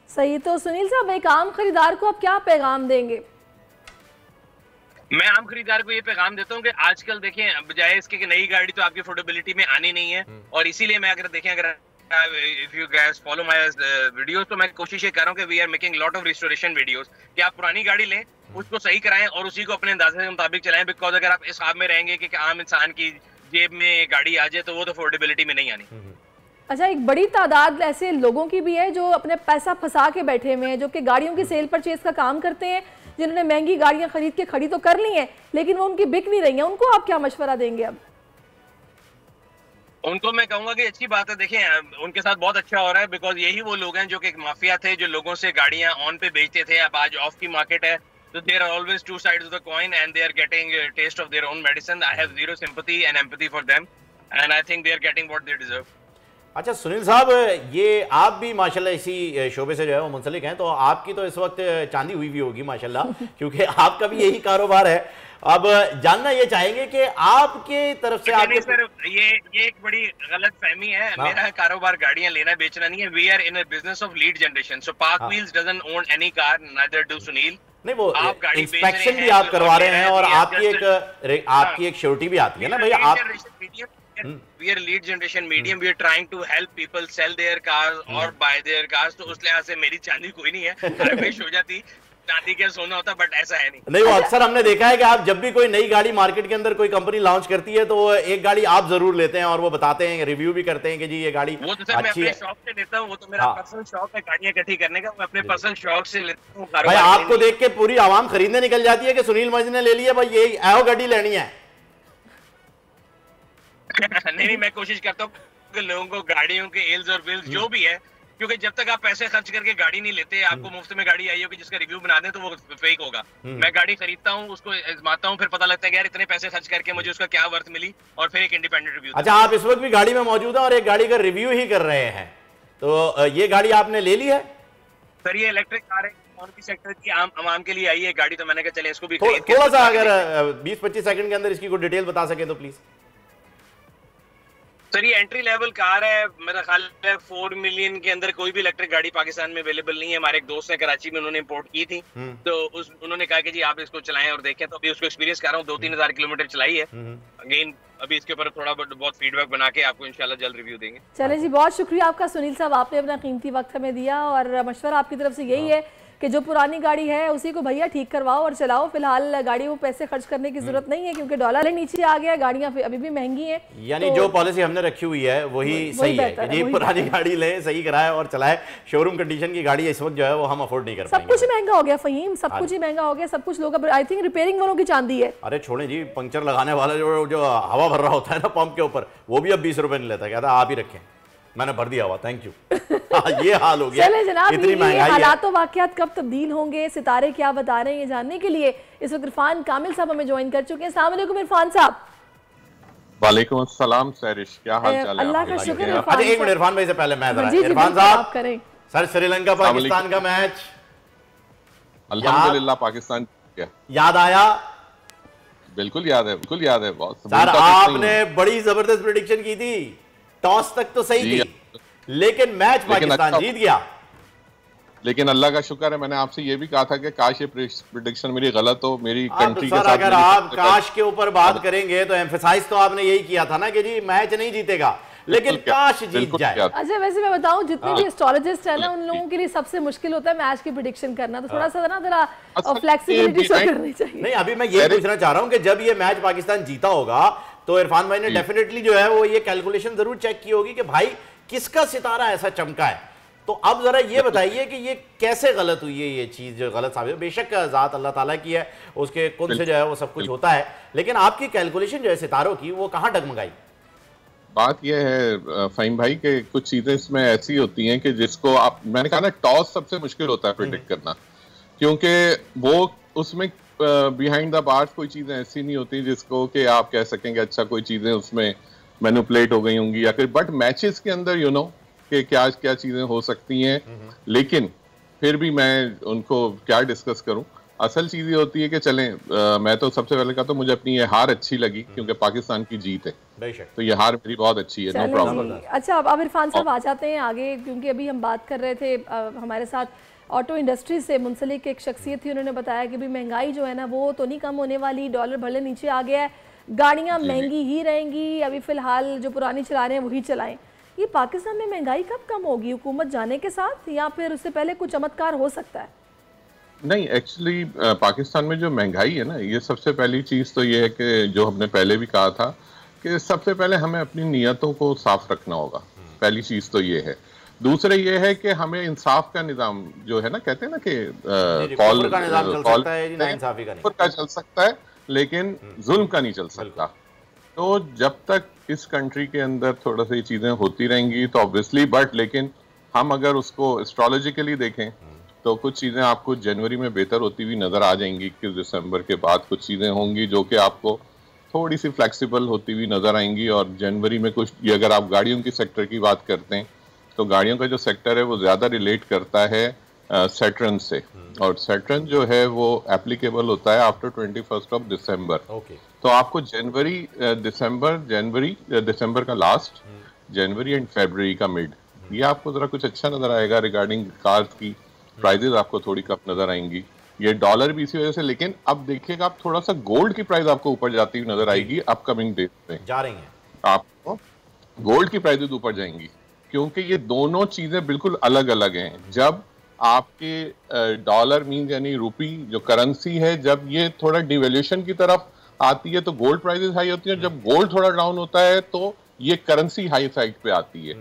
सही। तो सुनील साहब, एक आम खरीदार को आप क्या पैगाम देंगे? मैं आम खरीदार को ये पैगाम देता हूँ कि आजकल देखें, बजाय इसके कि नई गाड़ी तो आपकी अफोर्डेबिलिटी में आनी नहीं है, और इसीलिए मैं अगर देखें, अगर if you guys follow my videos, तो मैं कोशिश ये कर रहा हूँ कि we are making lot of restoration videos, कि आप पुरानी गाड़ी लें, उसको सही कराएं और उसी को अपने अंदाजे के मुताबिक चलाएं। बिकॉज अगर आप इस ख्वाब में रहेंगे कि आम इंसान की जेब में गाड़ी आ जाए तो वो तो अफोर्डेबिलिटी में नहीं आनी। अच्छा, एक बड़ी तादाद ऐसे लोगों की भी है जो अपने पैसा फंसा के बैठे हुए हैं, जो कि गाड़ियों की सेल परचेज का काम करते हैं, जिन्होंने महंगी गाड़ियां खरीद के खड़ी तो कर ली हैं लेकिन वो उनकी बिक नहीं रही हैं। उनको आप क्या मशवरा देंगे? अब उनको मैं कहूंगा कि अच्छी बात है, देखें उनके साथ बहुत अच्छा हो रहा है, बिकॉज यही वो लोग हैं जो कि एक माफिया थे, जो लोगों से गाड़ियां ऑन पे बेचते थे, अब आज ऑफ की मार्केट है, तो there are always two sides of the coin and they are getting taste of their own medicine. I have zero sympathy and empathy for them and I think they are getting what they deserve. अच्छा सुनील साहब, ये आप भी माशाल्लाह इसी शोबे से जो है वो मुंसलिक हैं, तो आपकी तो इस वक्त चांदी हुई भी होगी माशाल्लाह, क्योंकि आपका भी यही कारोबार है। अब जानना ये चाहेंगे कि आपके तरफ से आपके सर ये एक बड़ी गलत फहमी है। मेरा कारोबार गाड़ियां लेना बेचना नहीं है। We are in a business of lead generation, so Park Wheels doesn't own any car, neither do Sunil. नहीं, वो इंस्पेक्शन भी आप करवा रहे हैं और आपकी एक श्योरिटी भी आती है ना भैया। आप We are lead generation medium. We are trying to help people sell their cars or buy their cars. तो उस लिहाज से मेरी चांदी कोई नहीं है। अरे भाई हो जाती चांदी क्या सोना होता, बट ऐसा है नहीं। वो अक्सर हमने देखा है कि आप जब भी कोई नई गाड़ी मार्केट के अंदर कोई कंपनी लॉन्च करती है तो एक गाड़ी आप जरूर लेते हैं और वो बताते हैं, रिव्यू भी करते हैं कि जी ये गाड़ी वो तो सर मैं अपने शौक से लेता हूँ, वो तो मेरा पर्सनल शौक है गाड़ियां इकट्ठी करने का, मैं अपने पर्सनल शौक से लेता हूँ। भाई आपको देख के पूरी आवाम खरीदने निकल जाती है कि सुनील मज ने ले लिया भाई, ये आओ गाड़ी लेनी है। नहीं, मैं कोशिश करता हूँ कि लोगों को गाड़ियों के एल्स और बिल्स जो भी है, क्योंकि जब तक आप पैसे खर्च करके गाड़ी नहीं लेते, आपको मुफ्त में गाड़ी आई होगी जिसका रिव्यू बना दें तो वो फेक होगा। मैं गाड़ी खरीदता हूँ, उसको आजमाता हूँ, फिर पता लगता है कि यार इतने पैसे खर्च करके मुझे उसका क्या वर्थ मिली, और फिर एक इंडिपेंडेंट रिव्यू। अच्छा, आप इस वक्त भी गाड़ी में मौजूद हैं और एक गाड़ी का रिव्यू ही कर रहे हैं, तो ये गाड़ी आपने ले ली है? सर ये इलेक्ट्रिक कार है, कौन सी सेक्टर की आम के लिए आई है गाड़ी, तो मैंने कहा चले इसको भी थोड़ा सा अगर 20-25 सेकंड के अंदर इसकी कोई डिटेल बता सके तो प्लीज। सर ये एंट्री लेवल कार है, मेरा ख्याल है 4 मिलियन के अंदर कोई भी इलेक्ट्रिक गाड़ी पाकिस्तान में अवेलेबल नहीं है। हमारे एक दोस्त ने कराची में उन्होंने इंपोर्ट की थी, तो उन्होंने कहा कि जी आप इसको चलाएं और देखें, तो अभी उसको एक्सपीरियंस कर रहा हूँ। 2-3 हज़ार किलोमीटर चलाई है। अगेन अभी इसके ऊपर थोड़ा बहुत फीडबैक बना के आपको इंशाल्लाह जल्द रिव्यू देंगे। चले जी, बहुत शुक्रिया आपका सुनील साहब, आपने अपना कीमती वक्त हमें दिया, और मशवरा आपकी तरफ से यही है कि जो पुरानी गाड़ी है उसी को भैया ठीक करवाओ और चलाओ। फिलहाल गाड़ी में पैसे खर्च करने की जरूरत नहीं है, क्योंकि डॉलर नीचे आ गया, गाड़ियां अभी भी महंगी हैं। यानी तो जो पॉलिसी हमने रखी हुई है वही सही है कि जी पुरानी गाड़ी लें, सही कराए और चलाए। शोरूम कंडीशन की गाड़ी इस वक्त जो है वो हम अफोर्ड नहीं कर पाएंगे। सब कुछ महंगा हो गया फहीम, सब कुछ ही महंगा हो गया, सब कुछ लोग आई थिंक रिपेयरिंग वालों की चांदी है। अरे छोड़े जी, पंक्चर लगाने वाला जो हवा भर रहा होता है ना पंप के ऊपर, वो भी अब 20 रुपए नहीं लेता, कहता आप ही रखें, मैंने भर दिया हुआ, थैंक यू। ये हाल हो गया। चले जनाब, इतनी महंगाई हालात तो वाकयात कब तब्दील होंगे, सितारे क्या बता रहे हैं, ये जानने के लिए इस वक्त इरफान कामिल साहब हमें ज्वाइन कर चुके हैं। अस्सलाम वालेकुम इरफान साहब। वालेकुम अस्सलाम सैरिश, क्या हाल चाल है? अल्लाह का शुक्र है। अच्छा एक मिनट इरफान भाई से पहले मैं इरफान साहब करें सर, श्रीलंका पाकिस्तान का मैच अल्हम्दुलिल्लाह पाकिस्तान याद आया? बिल्कुल याद है, बिल्कुल याद है। बहुत सर आपने बड़ी जबरदस्त प्रेडिक्शन की थी, टॉस तक तो सही थी, लेकिन मैच पाकिस्तान जीत गया। लेकिन अल्लाह का शुक्र है, मैंने आपसे ये भी कहा था कि काश ये प्रेडिक्शन मेरी गलत हो, मेरी कंट्री के साथ। अगर आप काश के ऊपर बात करेंगे तो एम्फसाइज तो आपने यही किया था ना कि जी मैच नहीं जीतेगा, लेकिन काश जीत जाए। अच्छा वैसे मैं बताऊं, जितने भी एस्ट्रोलॉजिस्ट है ना, उन लोगों के लिए सबसे मुश्किल होता है मैच की प्रेडिक्शन करना, तो थोड़ा सा ना जरा फ्लेक्सिबिलिटी शो करनी चाहिए। नहीं, अभी मैं ये पूछना चाह रहा हूँ कि जब ये मैच पाकिस्तान जीता होगा तो इरफान भाई ने डेफिनेटली जो है वो ये कैलकुलेशन जरूर चेक की होगी कि भाई किसका सितारा ऐसा चमका है। तो अब जरा ये बताइए कि ये कैसे गलत हुई है, ये चीज जो गलत साबित, बेशक जात अल्लाह ताला की है, उसके कुन से जो है वो सब कुछ होता है, लेकिन आपकी कैलकुलेशन जो है सितारों की वो कहाँ डगमगाई? बात यह है फहीम भाई कि कुछ चीजें इसमें ऐसी होती हैं कि जिसको आप, मैंने कहा ना टॉस सबसे मुश्किल होता है प्रेडिक्ट करना, क्योंकि वो उसमें बिहाइंड द बार्स कोई चीजें ऐसी नहीं होती जिसको कि आप कह सकेंगे अच्छा कोई चीजें उसमें मैनिपुलेट हो गई होंगी या फिर, बट मैचेस के अंदर यू नो कि क्या क्या चीजें हो सकती हैं, लेकिन फिर भी मैं उनको क्या डिस्कस करूं। असल चीज ये होती है कि चलें, मैं तो सबसे पहले कहा तो मुझे अपनी ये हार अच्छी लगी क्योंकि पाकिस्तान की जीत है, तो ये हार मेरी बहुत अच्छी है, नो प्रॉब्लम। अच्छा अब इरफान साहब आ जाते हैं आगे, क्योंकि अभी हम बात कर रहे थे, हमारे साथ ऑटो इंडस्ट्री से मुंसलिक एक शख्सियत थी, उन्होंने बताया कि भी महंगाई जो है ना वो तो नहीं कम होने वाली, डॉलर भले नीचे आ गया है, गाड़ियाँ महंगी ही रहेंगी, अभी फिलहाल जो पुरानी चला रहे हैं वही चलाएं। ये पाकिस्तान में महंगाई कब कम होगी, हुकूमत जाने के साथ या फिर उससे पहले कुछ चमत्कार हो सकता है? नहीं, एक्चुअली पाकिस्तान में जो महंगाई है ना, ये सबसे पहली चीज़ तो ये है कि जो हमने पहले भी कहा था कि सबसे पहले हमें अपनी नीयतों को साफ रखना होगा, पहली चीज़ तो ये है। दूसरा ये है कि हमें इंसाफ का निज़ाम जो है ना, कहते हैं ना कि कॉल का चल सकता है लेकिन जुल्म का नहीं चल सकता। तो जब तक इस कंट्री के अंदर थोड़ा सी चीजें होती रहेंगी तो ऑब्वियसली, बट लेकिन हम अगर उसको एस्ट्रोलॉजिकली देखें तो कुछ चीजें आपको जनवरी में बेहतर होती हुई नजर आ जाएंगी। 21 दिसंबर के बाद कुछ चीजें होंगी जो कि आपको थोड़ी सी फ्लेक्सिबल होती हुई नजर आएंगी। और जनवरी में कुछ, ये अगर आप गाड़ियों की सेक्टर की बात करते हैं तो गाड़ियों का जो सेक्टर है वो ज्यादा रिलेट करता है सैटर्न से, और सैटर्न जो है वो एप्लीकेबल होता है आफ्टर 21 दिसंबर। तो आपको दिसंबर का लास्ट, जनवरी एंड फरवरी का मिड, ये आपको जरा कुछ अच्छा नजर आएगा। रिगार्डिंग कार्स की प्राइजेस आपको थोड़ी कम नजर आएंगी, ये डॉलर भी इसी वजह से। लेकिन अब देखिएगा आप थोड़ा सा गोल्ड की प्राइस आपको ऊपर जाती हुई नजर आएगी अपकमिंग डेज में, जा रही हैं आपको गोल्ड की प्राइसेस ऊपर जाएंगी, क्योंकि ये दोनों चीजें बिल्कुल अलग अलग हैं। जब आपके डॉलर मीन यानी रूपी जो करेंसी है, जब ये थोड़ा डिवेल्यूशन की तरफ आती है तो गोल्ड प्राइसेस हाई होती है, जब गोल्ड थोड़ा डाउन होता है तो ये करेंसी हाई साइड पे आती है,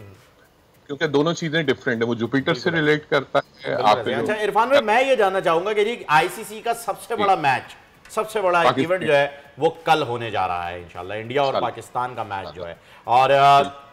क्योंकि दोनों चीजें डिफरेंट है। वो जुपिटर से रिलेट करता है। अच्छा इरफान भाई, मैं ये जानना चाहूंगा कि जी आईसीसी का सबसे बड़ा मैच, सबसे बड़ा इवेंट जो है वो कल होने जा रहा है इंशाल्लाह, इंडिया और पाकिस्तान का मैच जो है, और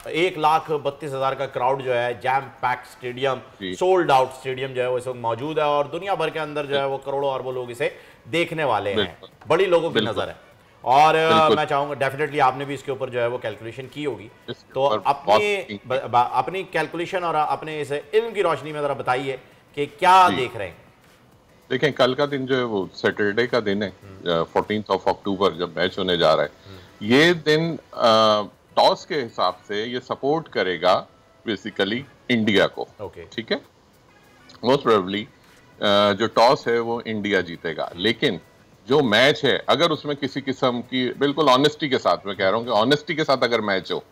1,32,000 का क्राउड जो है, jam pack stadium, sold out stadium जो है वो इस वक्त मौजूद है, और दुनिया भर के अंदर जो है वो करोड़ों अरबों लोग इसे देखने वाले हैं, बड़ी लोगों की नजर है। और मैं चाहूंगा डेफिनेटली आपने भी इसके ऊपर जो है वो कैलकुलेशन की होगी, तो अपनी कैलकुलेशन और अपने इस इल्म की रोशनी में जरा बताइए कि क्या देख रहे हैं। देखें, कल का दिन जो है वो सैटरडे का दिन है, 14 अक्टूबर जब मैच होने जा रहा है। ये दिन टॉस के हिसाब से ये सपोर्ट करेगा बेसिकली इंडिया को, ठीक है। मोस्ट प्रोबेबली जो टॉस है वो इंडिया जीतेगा, लेकिन जो मैच है अगर उसमें किसी किस्म की, बिल्कुल ऑनेस्टी के साथ मैं कह रहा हूँ कि ऑनेस्टी के साथ अगर मैच हो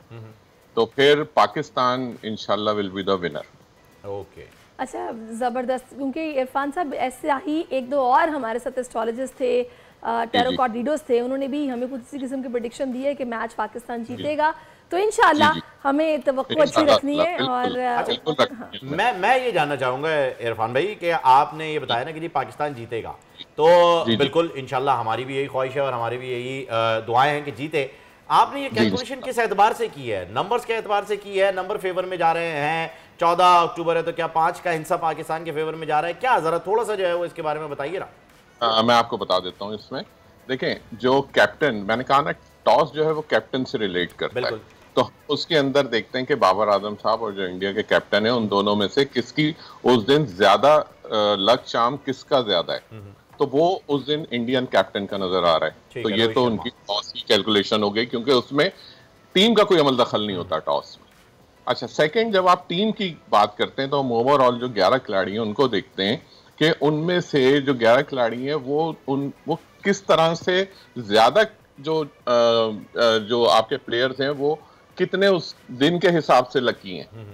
तो फिर पाकिस्तान इंशाल्लाह will be the winner. Okay, अच्छा ज़बरदस्त, क्योंकि इरफान साहब ऐसे ही एक दो और हमारे साथ एस्ट्रोलॉजिस्ट थे, टेरोकॉडिडोस थे, उन्होंने भी हमें कुछ इसी किस्म की प्रेडिक्शन दी है कि मैच पाकिस्तान जीतेगा, तो इंशाल्लाह हमें तवक्को अच्छी रखनी है। और मैं ये जानना चाहूंगा इरफान भाई कि आपने ये बताया ना कि जी पाकिस्तान जीतेगा, तो बिल्कुल इंशाल्लाह हमारी भी यही ख्वाहिश है और हमारी भी यही दुआएं हैं कि जीते। आपने ये कैलकुलेशन किस एतबार से की है, नंबर्स के एतबार से की है? नंबर फेवर में जा रहे हैं, 14 अक्टूबर है तो क्या 5 का हिस्सा पाकिस्तान के फेवर में जा रहा है क्या? जरा थोड़ा सा जो है वो इसके बारे में बताइए ना। मैं आपको बता देता हूँ इसमें। देखें, जो कैप्टन, मैंने कहा ना टॉस जो है वो कैप्टन से रिलेट करता है, तो उसके अंदर देखते हैं कि बाबर आजम साहब और जो इंडिया के कैप्टन है उन दोनों में से किसकी उस दिन ज्यादा लक चार्म किसका ज्यादा है, तो वो उस दिन इंडियन कैप्टन का नजर आ रहा है। तो ये तो उनकी टॉस की कैलकुलेशन हो गई, क्योंकि उसमें टीम का कोई अमल दखल नहीं होता टॉस में। अच्छा, सेकंड, जब आप टीम की बात करते हैं तो हम ओवरऑल जो 11 खिलाड़ी हैं उनको देखते हैं कि उनमें से जो 11 खिलाड़ी हैं वो किस तरह से ज्यादा जो आपके प्लेयर्स हैं वो कितने उस दिन के हिसाब से लकी हैं।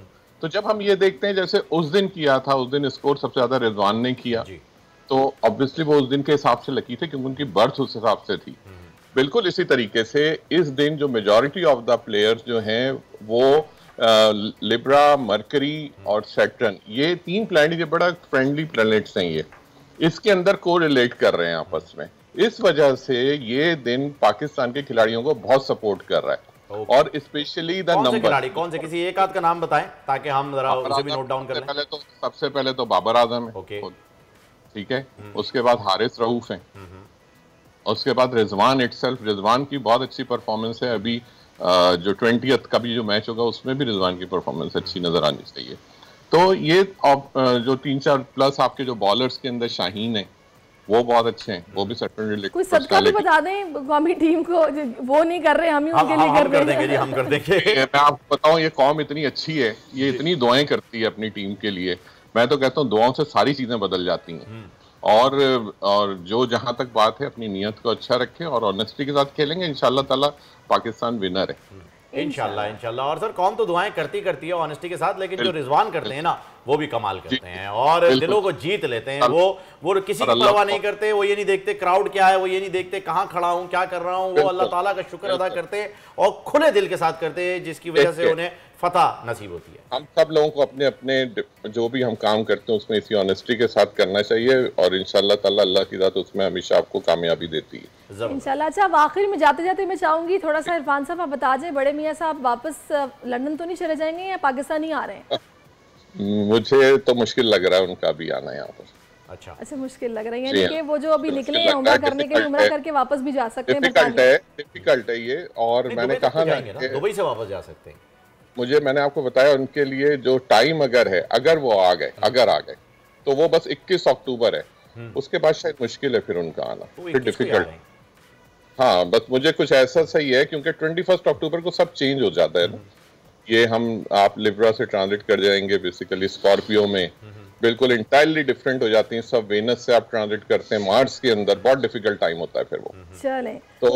तो जब हम ये देखते हैं, जैसे उस दिन किया था, उस दिन स्कोर सबसे ज्यादा रिजवान ने किया, तो ऑब्वियसली वो उस दिन के हिसाब से लकी थे क्योंकि उनकी बर्थ उस हिसाब से थी। बिल्कुल इसी तरीके से इस दिन जो मेजॉरिटी ऑफ द प्लेयर्स जो हैं वो लिब्रा, मरकरी और सैटर्न, ये 3 प्लैनेट ये बड़ा फ्रेंडली प्लैनेट्स हैं, ये इसके अंदर को रिलेट कर रहे हैं आपस में। इस वजह से ये दिन पाकिस्तान के खिलाड़ियों को बहुत सपोर्ट कर रहा है। और स्पेशली द नंबर, कौन से किसी एक आध का नाम बताएं ताकि हम जरा उसे भी नोट डाउन कर लें। सबसे पहले तो बाबर आजम है, ठीक है, उसके बाद हारिस रऊफ है, उसके बाद रिजवान इटसेल्फ, रिजवान की बहुत अच्छी परफॉर्मेंस है। अभी जो 20th का भी जो मैच होगा उसमें भी रिजवान की परफॉर्मेंस अच्छी नजर आनी चाहिए। तो ये जो 3-4 प्लस आपके जो बॉलर्स के अंदर शाहीन है वो बहुत अच्छे हैं, वो भी सैटर्न रिलेटेड। कोई सदका भी बता दें कौमी टीम को, वो नहीं कर रहे, हम ही उनके लिए कर देंगे जी, हम कर देंगे। मैं आपको बताऊं, ये कौम इतनी अच्छी है, ये इतनी दुआएं करती है अपनी टीम के लिए। मैं तो कहता हूँ दुआओं से सारी चीजें बदल जाती हैं। और जो जहां तक बात है, अपनी नियत को अच्छा रखें और ऑनेस्टी के साथ खेलेंगे, इंशाल्लाह ताला पाकिस्तान विनर है। इंशाल्लाह। और सर कौन तो दुआएं करती है ऑनेस्टी के साथ, लेकिन जो रिजवान करते हैं ना वो भी कमाल करते हैं और दिलों को जीत लेते हैं। वो किसी की परवाह नहीं करते, वो ये नहीं देखते क्राउड क्या है, वो ये नहीं देखते कहाँ खड़ा हूँ, क्या कर रहा हूँ, वो अल्लाह ताला का शुक्र अदा करते हैं और खुले दिल के साथ करते हैं, जिसकी वजह से उन्हें फतह नसीब होती है। हम सब लोगों को अपने अपने जो भी हम काम करते हैं उसमें इसी ऑनेस्टी के साथ करना चाहिए और इंशाल्लाह ताला अल्लाह की ज़ात उसमें हमेशा आपको कामयाबी देती है इंशाल्लाह। अच्छा, अब आखिर में जाते जाते मैं चाहूंगी थोड़ा सा इरफान साहब आप बता दें, बड़े मियाँ साहब वापस लंदन तो नहीं चले जाएंगे या पाकिस्तान ही आ रहे हैं? मुझे तो मुश्किल लग रहा है उनका भी आना यहाँ पर। अच्छा, मुश्किल लग रही है कि वो जो अभी निकले हैं उम्रा करने के लिए, उम्रा करके वापस भी जा सकते हैं। डिफिकल्ट है ये, और मैंने कहा ना दुबई से वापस जा सकते हैं। मैंने आपको बताया उनके लिए जो टाइम अगर वो आ गए तो वो बस 21 अक्टूबर है, उसके बाद शायद मुश्किल है फिर उनका आना, फिर डिफिकल्ट। हाँ, बस मुझे कुछ ऐसा सही है क्योंकि 21 अक्टूबर को सब चेंज हो जाता है ना। ये आप लिब्रा से ट्रांजिट कर जाएंगे बेसिकली, स्कॉर्पियो में बिल्कुल इंटायरली डिफरेंट हो जाती हैं सब। वेनस से आप ट्रांजिट करते हैं मार्स के अंदर, बहुत डिफिकल्ट टाइम होता है फिर वो। चलें, तो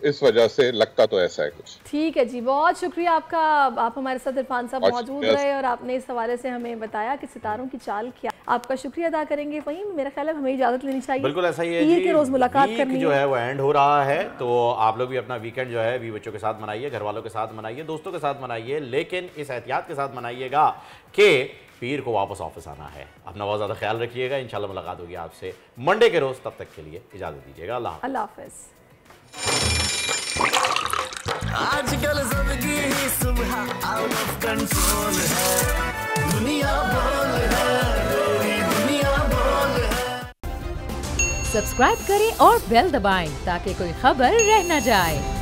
इस वजह से लगता तो ऐसा है कुछ। ठीक है जी, बहुत शुक्रिया आपका। आप हमारे साथ इरफान साहब मौजूद रहे और आपने इस हवाले से हमें बताया कि सितारों की चाल क्या। आपका शुक्रिया अदा करेंगे। वहीं मेरा ख्याल है हमें इजाजत लेनी चाहिए। बिल्कुल ऐसा ही है ईद के रोज मुलाकात करनी जो है वो एंड हो रहा है, तो आप लोग भी अपना वीकेंड जो है भी बच्चों के साथ मनाइए, घर वालों के साथ मनाइए, दोस्तों के साथ मनाइए, लेकिन इस एहतियात के साथ मनाइएगा कि पीर को वापस ऑफिस आना है। अपना बहुत ज़्यादा ख्याल रखिएगा। इंशाल्लाह मुलाकात होगी आपसे मंडे के रोज़, तब तक के लिए इजाज़त दीजिएगा। अल्लाह हाफ़िज़। आजकल ज़िंदगी ही सुबह आउट ऑफ कंट्रोल है, दुनिया बोल है, दुनिया बोल है। सब्सक्राइब करें और बेल दबाएं ताकि कोई खबर रह न जाए।